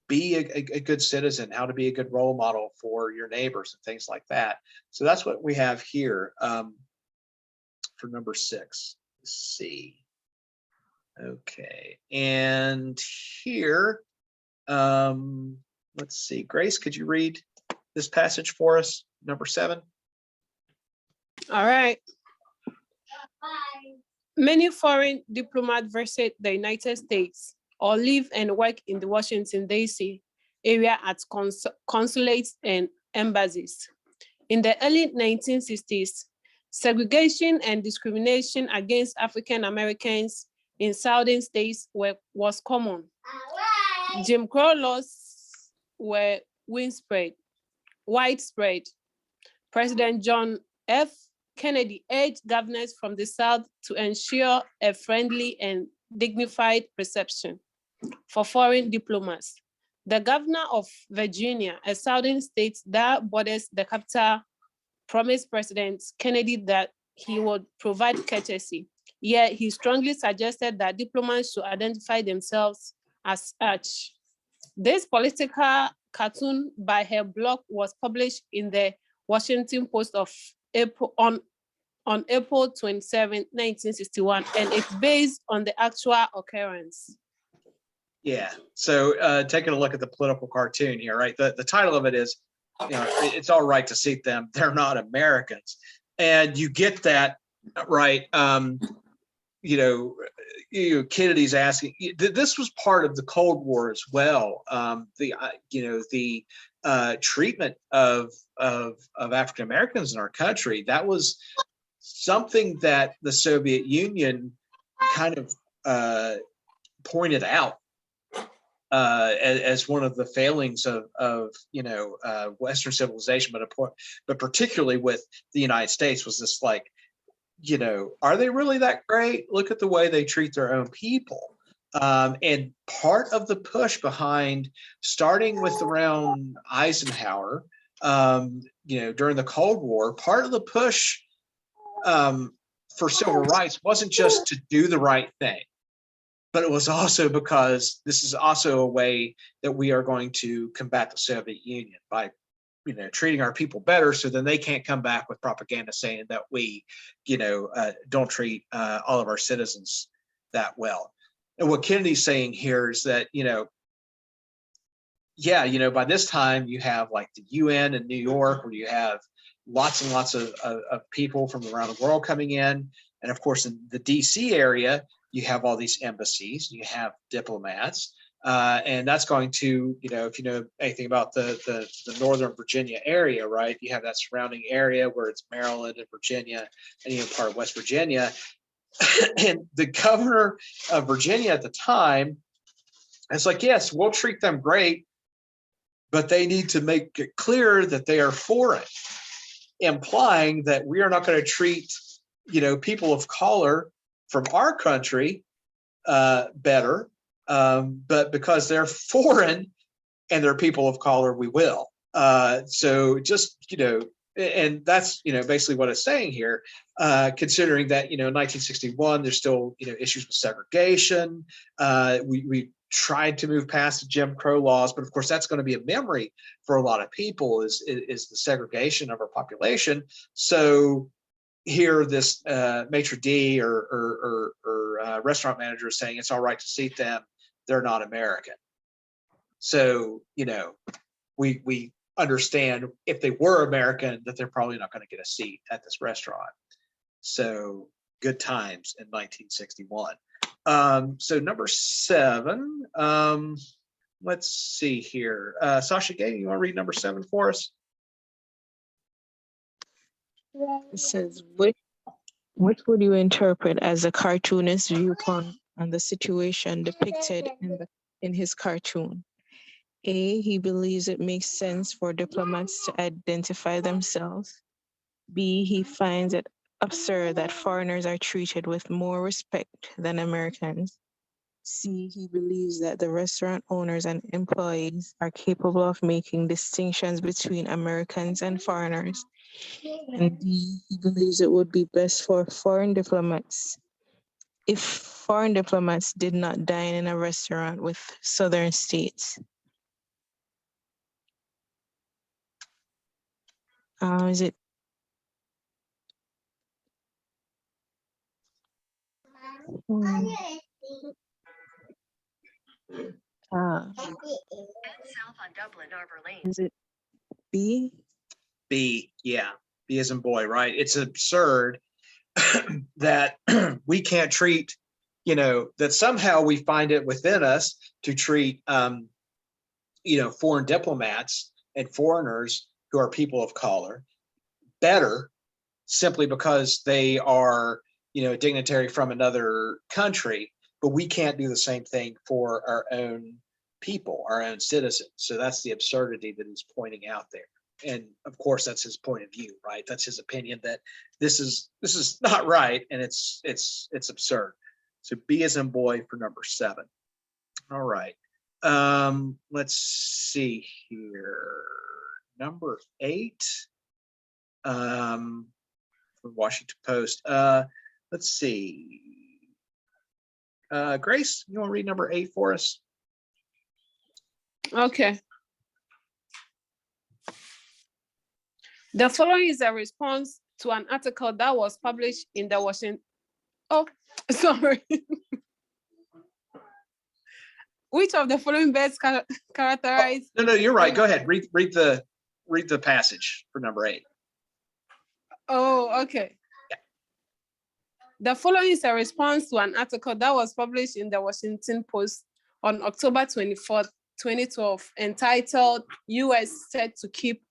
be a good citizen, how to be a good role model for your neighbors and things like that. So that's what we have here for number 6. Let's see. Okay, and here, let's see. Grace, could you read this passage for us, number 7? All right. Many foreign diplomats visit the United States or live and work in the Washington, D.C. area at consulates and embassies. In the early 1960s, segregation and discrimination against African Americans in southern states was common. Jim Crow laws were widespread. President John F. Kennedy urged governors from the South to ensure a friendly and dignified reception for foreign diplomats. The governor of Virginia, a southern state that borders the capital, promised President Kennedy that he would provide courtesy. Yet he strongly suggested that diplomats should identify themselves as such. This political cartoon by her blog was published in the Washington Post on April 27, 1961, and it's based on the actual occurrence. Yeah, so taking a look at the political cartoon here, right? The title of it is, it's all right to seat them, they're not Americans. And you get that, right? Kennedy's asking, this was part of the Cold War as well. The treatment of African Americans in our country, that was something that the Soviet Union kind of pointed out as one of the failings of Western civilization, but particularly with the United States, was this like, are they really that great? Look at the way they treat their own people. And part of the push behind, starting with around Eisenhower, during the Cold War, part of the push for civil rights wasn't just to do the right thing, but it was also because this is also a way that we are going to combat the Soviet Union by treating our people better, so then they can't come back with propaganda saying that we don't treat all of our citizens that well. And what Kennedy's saying here is that by this time you have like the UN in New York, where you have lots and lots of people from around the world coming in, and of course in the DC area you have all these embassies, you have diplomats. And that's going to, if you know anything about the Northern Virginia area, right? You have that surrounding area where it's Maryland and Virginia and even part of West Virginia. And the governor of Virginia at the time, it's like, yes, we'll treat them great, but they need to make it clear that they are foreign, implying that we are not going to treat, people of color from our country better. But because they're foreign and they're people of color, we will. So just, and that's, basically what it's saying here, considering that, in 1961, there's still, issues with segregation. We tried to move past the Jim Crow laws, but of course, that's going to be a memory for a lot of people is the segregation of our population. So here, this maitre d' or restaurant manager is saying it's all right to seat them. They're not American. So, we understand if they were American that they're probably not going to get a seat at this restaurant. So good times in 1961. So number 7, let's see here. Sasha Gay, you want to read number 7 for us? It says, what would you interpret as a cartoonist's viewpoint on the situation depicted in his cartoon? A, he believes it makes sense for diplomats to identify themselves. B, he finds it absurd that foreigners are treated with more respect than Americans. C, he believes that the restaurant owners and employees are capable of making distinctions between Americans and foreigners. And D, he believes it would be best for foreign diplomats if foreign diplomats did not dine in a restaurant with southern states. Is it? Is it B? B, yeah, B as in boy, right? It's absurd that we can't treat, that somehow we find it within us to treat, foreign diplomats and foreigners who are people of color better simply because they are, a dignitary from another country, but we can't do the same thing for our own people, our own citizens. So that's the absurdity that he's pointing out there. And of course, that's his point of view, right? That's his opinion that this is not right, and it's absurd. So B as in boy for number 7. All right. Let's see here. Number 8. From Washington Post. Let's see. Grace, you want to read number 8 for us? Okay. The following is a response to an article that was published in the Washington. Oh, sorry. Which of the following best characterize? Oh, no, you're right. Go ahead. Read the passage for number 8. Oh, okay. Yeah. The following is a response to an article that was published in the Washington Post on October 24th, 2012, entitled "U.S. Set to Keep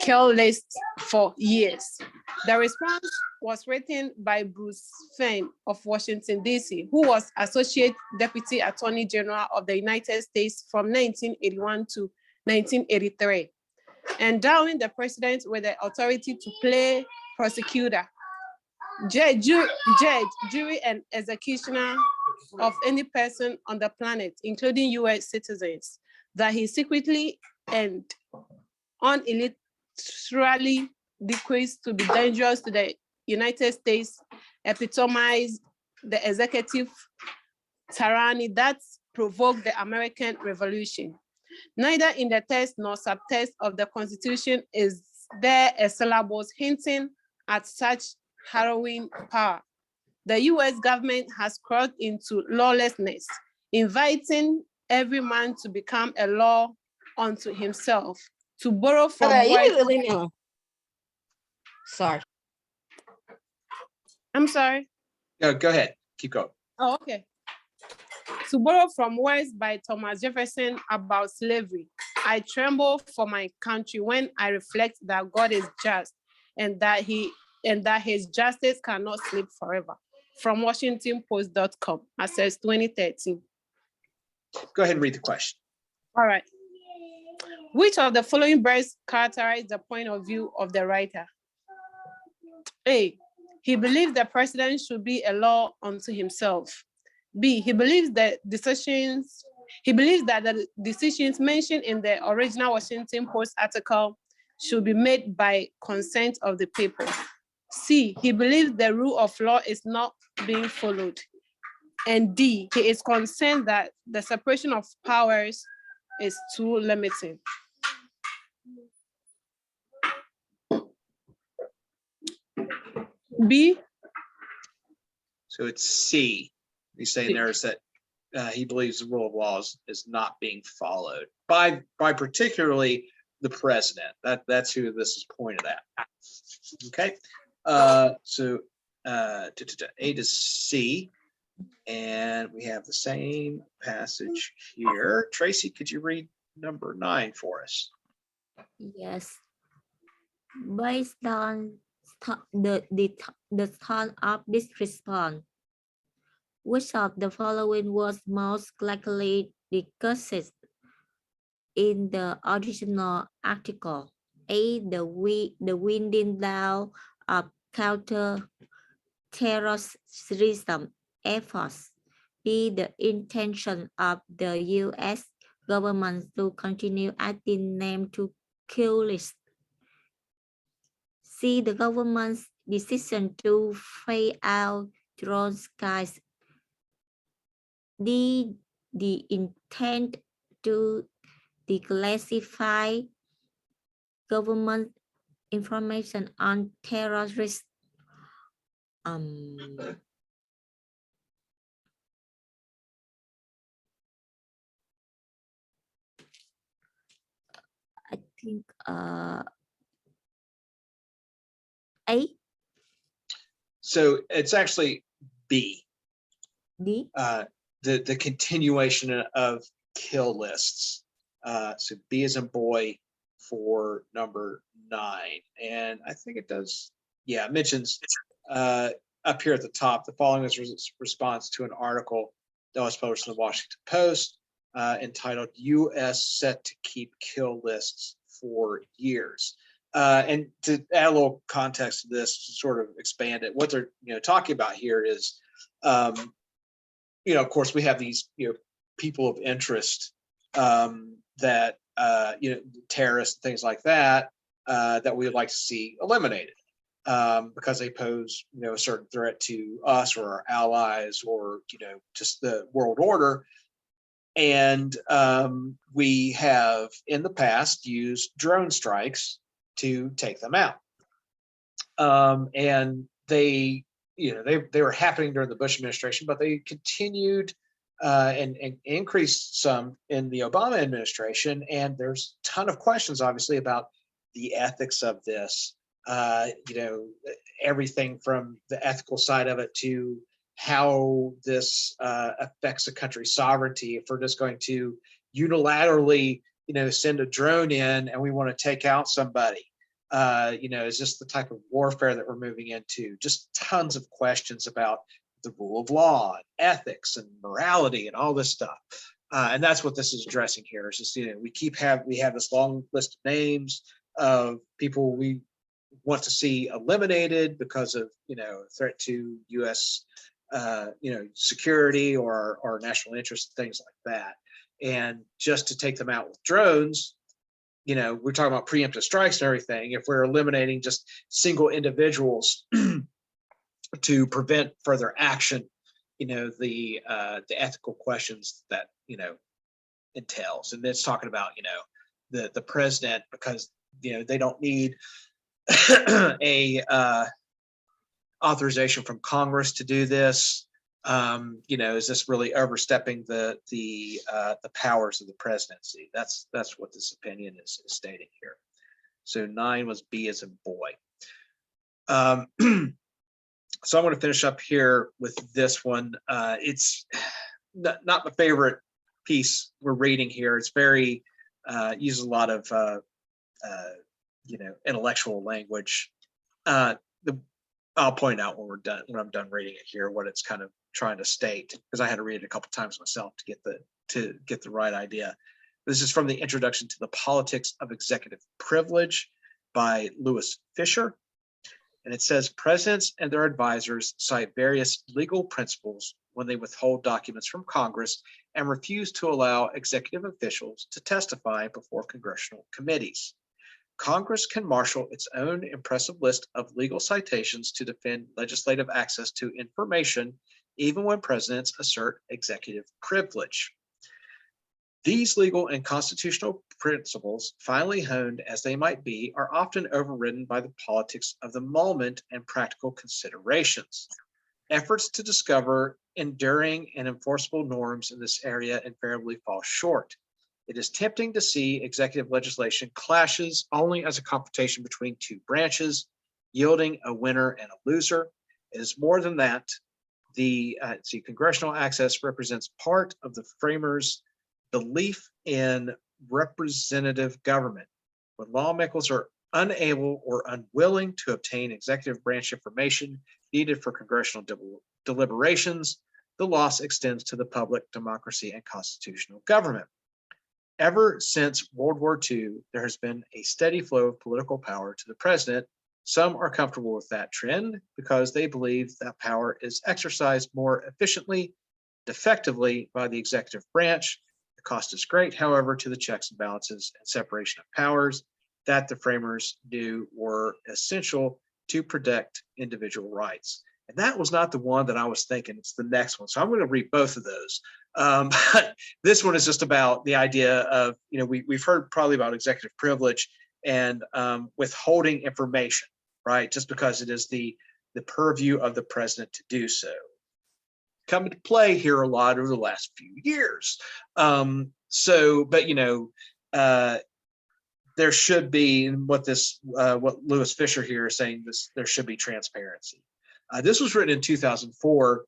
Kill List for Years." The response was written by Bruce Fein of Washington, D.C., who was Associate Deputy Attorney General of the United States from 1981 to 1983, endowing the president with the authority to play prosecutor, judge, jury, and executioner of any person on the planet, including U.S. citizens, that he secretly and unilaterally decrees to be dangerous to the United States, epitomize the executive tyranny that provoked the American Revolution. Neither in the text nor subtext of the Constitution is there a syllable hinting at such harrowing power. The US government has crawled into lawlessness, inviting every man to become a law unto himself, to borrow from Sorry. I'm sorry. No, go ahead. Keep going. Oh, okay. To borrow from words by Thomas Jefferson about slavery. I tremble for my country when I reflect that God is just and that his justice cannot sleep forever. From WashingtonPost.com, access 2013. Go ahead and read the question. All right. Which of the following best characterize the point of view of the writer? A, he believes the president should be a law unto himself. B, he believes that the decisions mentioned in the original Washington Post article should be made by consent of the people. C, he believes the rule of law is not being followed. And D, he is concerned that the separation of powers is too limiting. B. So it's C. He's saying there's that he believes the rule of law is not being followed by particularly the president. That's who this is pointed at. Okay. So A to C, and we have the same passage here. Tracy, could you read number 9 for us? Yes. Based on the tone of this response, which of the following was most likely discussed in the original article? A, the winding down of counter-terrorism efforts. B, the intention of the U.S. government to continue adding name to kill list. C, the government's decision to phase out drone skies. The intent to declassify government information on terrorists. I think A. So it's actually B. D. The continuation of kill lists. So B is in boy for number 9, and I think it does. Yeah, it mentions up here at the top. The following is response to an article that was published in the Washington Post entitled "U.S. Set to Keep Kill Lists for Years." And to add a little context to this, to sort of expand it, what they're talking about here is, of course, we have these people of interest that terrorists, things like that, that we would like to see eliminated because they pose a certain threat to us or our allies or just the world order. And we have in the past used drone strikes to take them out. And they were happening during the Bush administration, but they continued and increased some in the Obama administration. And there's a ton of questions, obviously, about the ethics of this. Everything from the ethical side of it to how this affects a country's sovereignty. If we're just going to unilaterally, send a drone in and we want to take out somebody, is this the type of warfare that we're moving into? Just tons of questions about the rule of law, and ethics, and morality, and all this stuff. And that's what this is addressing here. Is just we have this long list of names of people we want to see eliminated because of threat to U.S. Security or national interest, things like that. And just to take them out with drones, we're talking about preemptive strikes and everything. If we're eliminating just single individuals to prevent further action, the ethical questions that entails. And it's talking about the president, because they don't need a authorization from Congress to do this. Is this really overstepping the powers of the presidency? That's what this opinion is stating here. So 9 was B as in boy. So I'm going to finish up here with this one. It's not my favorite piece we're reading here. It's very uses a lot of intellectual language. I'll point out when I'm done reading it here, what it's kind of trying to state, because I had to read it a couple times myself to get the right idea. This is from the Introduction to the Politics of Executive Privilege by Lewis Fisher. And it says, presidents and their advisors cite various legal principles when they withhold documents from Congress and refuse to allow executive officials to testify before congressional committees. Congress can marshal its own impressive list of legal citations to defend legislative access to information, even when presidents assert executive privilege. These legal and constitutional principles, finely honed as they might be, are often overridden by the politics of the moment and practical considerations. Efforts to discover enduring and enforceable norms in this area invariably fall short. It is tempting to see executive legislation clashes only as a competition between two branches, yielding a winner and a loser. It is more than that. The congressional access represents part of the framers' belief in representative government. When lawmakers are unable or unwilling to obtain executive branch information needed for congressional deliberations, the loss extends to the public, democracy, and constitutional government. Ever since World War II, there has been a steady flow of political power to the president. Some are comfortable with that trend because they believe that power is exercised more efficiently, effectively by the executive branch. The cost is great, however, to the checks and balances and separation of powers that the framers knew were essential to protect individual rights. And that was not the one that I was thinking. It's the next one. So I'm going to read both of those. But this one is just about the idea of, we've heard probably about executive privilege and withholding information, right? Just because it is the purview of the president to do so. Come into play here a lot over the last few years. There should be, what Lewis Fisher here is saying, there should be transparency. This was written in 2004,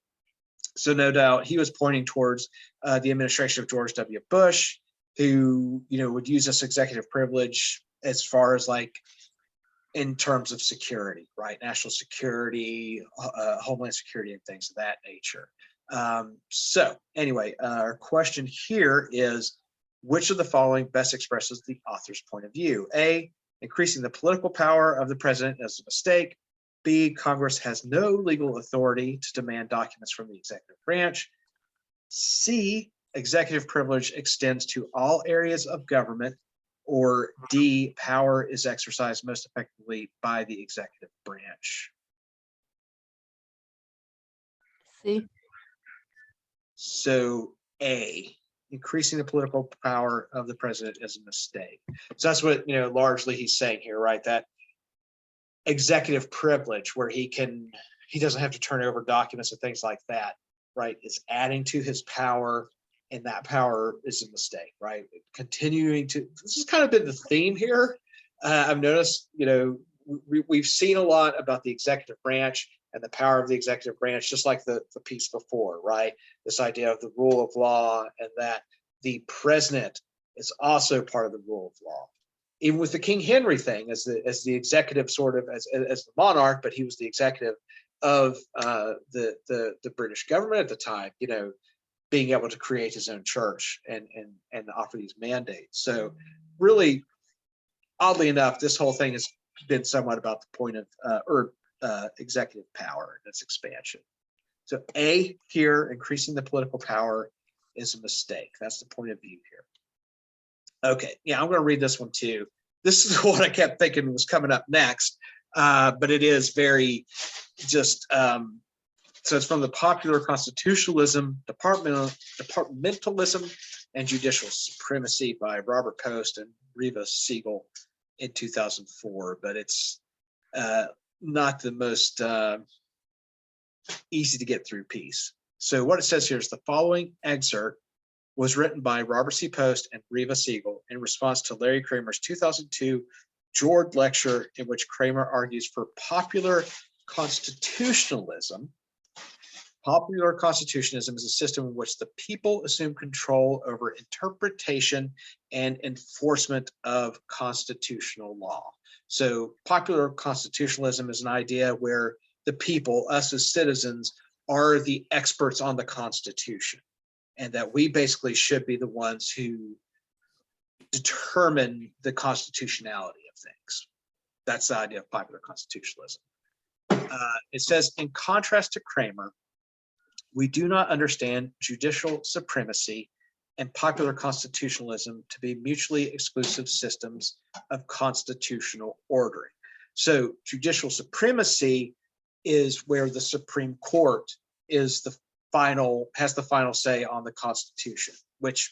so no doubt he was pointing towards the administration of George W. Bush, who would use this executive privilege as far as like in terms of security, right? National security, homeland security, and things of that nature. So anyway, our question here is, which of the following best expresses the author's point of view? A, increasing the political power of the president is a mistake. B, Congress has no legal authority to demand documents from the executive branch. C, executive privilege extends to all areas of government. Or D, power is exercised most effectively by the executive branch. C. So A, increasing the political power of the president is a mistake. So that's what, largely he's saying here, right? That executive privilege where he doesn't have to turn over documents and things like that, right, is adding to his power, and that power is a mistake, right? This has kind of been the theme here. I've noticed, we've seen a lot about the executive branch and the power of the executive branch, just like the piece before, right? This idea of the rule of law, and that the president is also part of the rule of law. Even with the King Henry thing, as the executive, sort of as the monarch, but he was the executive of the British government at the time, being able to create his own church and offer these mandates. So really, oddly enough, this whole thing has been somewhat about the point of executive power and its expansion. So A here, increasing the political power is a mistake. That's the point of view here. Okay, yeah, I'm going to read this one too. This is what I kept thinking was coming up next, but it is very just, so it's from the Popular Constitutionalism, Departmentalism, and Judicial Supremacy by Robert Post and Reva Siegel in 2004, but it's not the most easy to get through piece. So what it says here is the following excerpt was written by Robert C. Post and Reva Siegel in response to Larry Kramer's 2002 Jord lecture, in which Kramer argues for popular constitutionalism. Popular constitutionalism is a system in which the people assume control over interpretation and enforcement of constitutional law. So popular constitutionalism is an idea where the people, us as citizens, are the experts on the Constitution, and that we basically should be the ones who determine the constitutionality of things. That's the idea of popular constitutionalism. It says, in contrast to Kramer, we do not understand judicial supremacy and popular constitutionalism to be mutually exclusive systems of constitutional ordering. So judicial supremacy is where the Supreme Court is has the final say on the Constitution, which,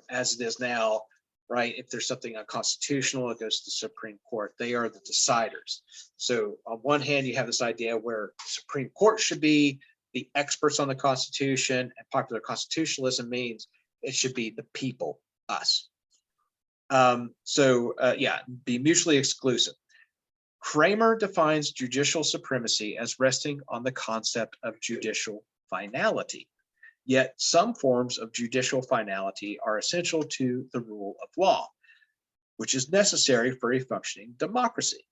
as it is now, right, if there's something unconstitutional, it goes to the Supreme Court. They are the deciders. So on one hand, you have this idea where the Supreme Court should be the experts on the Constitution, and popular constitutionalism means it should be the people, us. Be mutually exclusive. Kramer defines judicial supremacy as resting on the concept of judicial finality. Yet some forms of judicial finality are essential to the rule of law, which is necessary for a functioning democracy.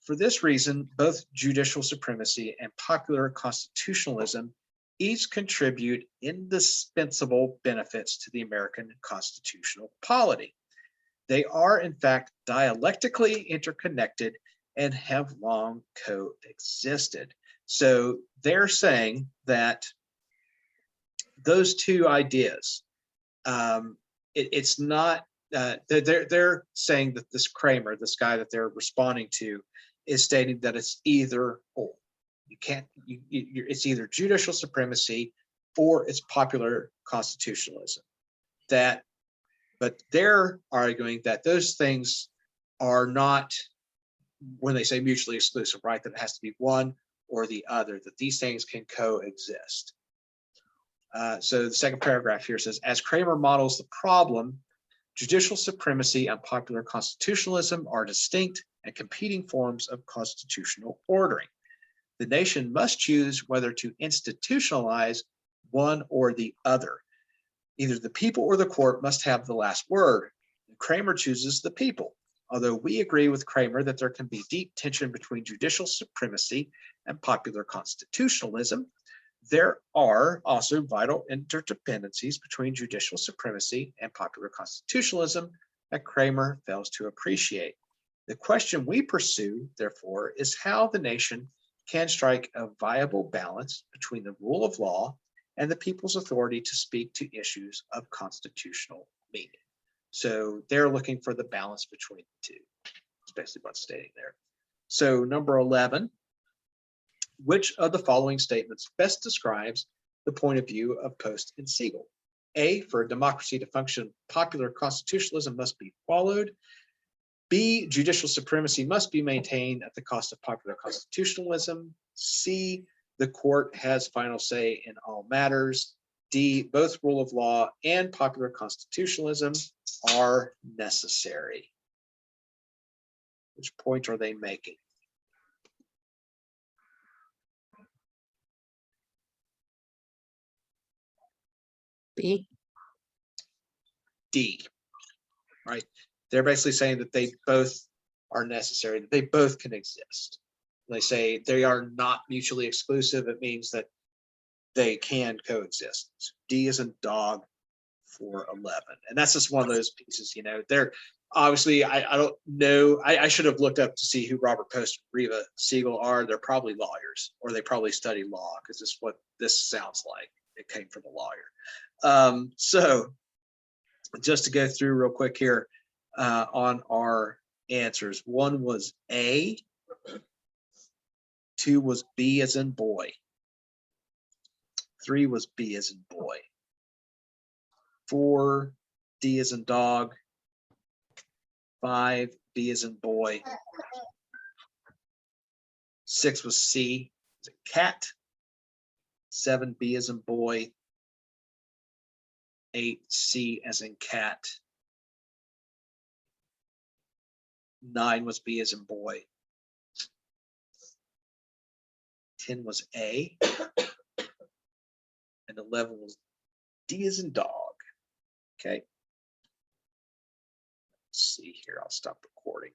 For this reason, both judicial supremacy and popular constitutionalism each contribute indispensable benefits to the American constitutional polity. They are, in fact, dialectically interconnected and have long coexisted. So they're saying that those two ideas, it's not, they're saying that this Kramer, this guy that they're responding to, is stating that it's either or. You can't, it's either judicial supremacy or it's popular constitutionalism. But they're arguing that those things are not, when they say mutually exclusive, right, that it has to be one or the other, that these things can coexist. So the second paragraph here says, as Kramer models the problem, judicial supremacy and popular constitutionalism are distinct and competing forms of constitutional ordering. The nation must choose whether to institutionalize one or the other. Either the people or the court must have the last word. Kramer chooses the people. Although we agree with Kramer that there can be deep tension between judicial supremacy and popular constitutionalism, there are also vital interdependencies between judicial supremacy and popular constitutionalism that Kramer fails to appreciate. The question we pursue, therefore, is how the nation can strike a viable balance between the rule of law and the people's authority to speak to issues of constitutional meaning. So they're looking for the balance between the two. That's basically what's stating there. So number 11, which of the following statements best describes the point of view of Post and Siegel? A, for a democracy to function, popular constitutionalism must be followed. B, judicial supremacy must be maintained at the cost of popular constitutionalism. C, the court has final say in all matters. D, both rule of law and popular constitutionalism are necessary. Which point are they making? B. D, right? They're basically saying that they both are necessary, that they both can exist. When they say they are not mutually exclusive, it means that they can coexist. D is in dog for 11. And that's just one of those pieces, you know, they're obviously, I don't know, I should have looked up to see who Robert Post and Reva Siegel are. They're probably lawyers, or they probably study law, because it's what this sounds like. It came from a lawyer. So just to go through real quick here on our answers. One was A, 2 was B as in boy, 3 was B as in boy, 4, D as in dog, 5, B as in boy, 6 was C as in cat, 7, B as in boy, 8, C as in cat, 9 was B as in boy, 10 was A, and 11 was D as in dog. Okay. Let's see here. I'll stop recording.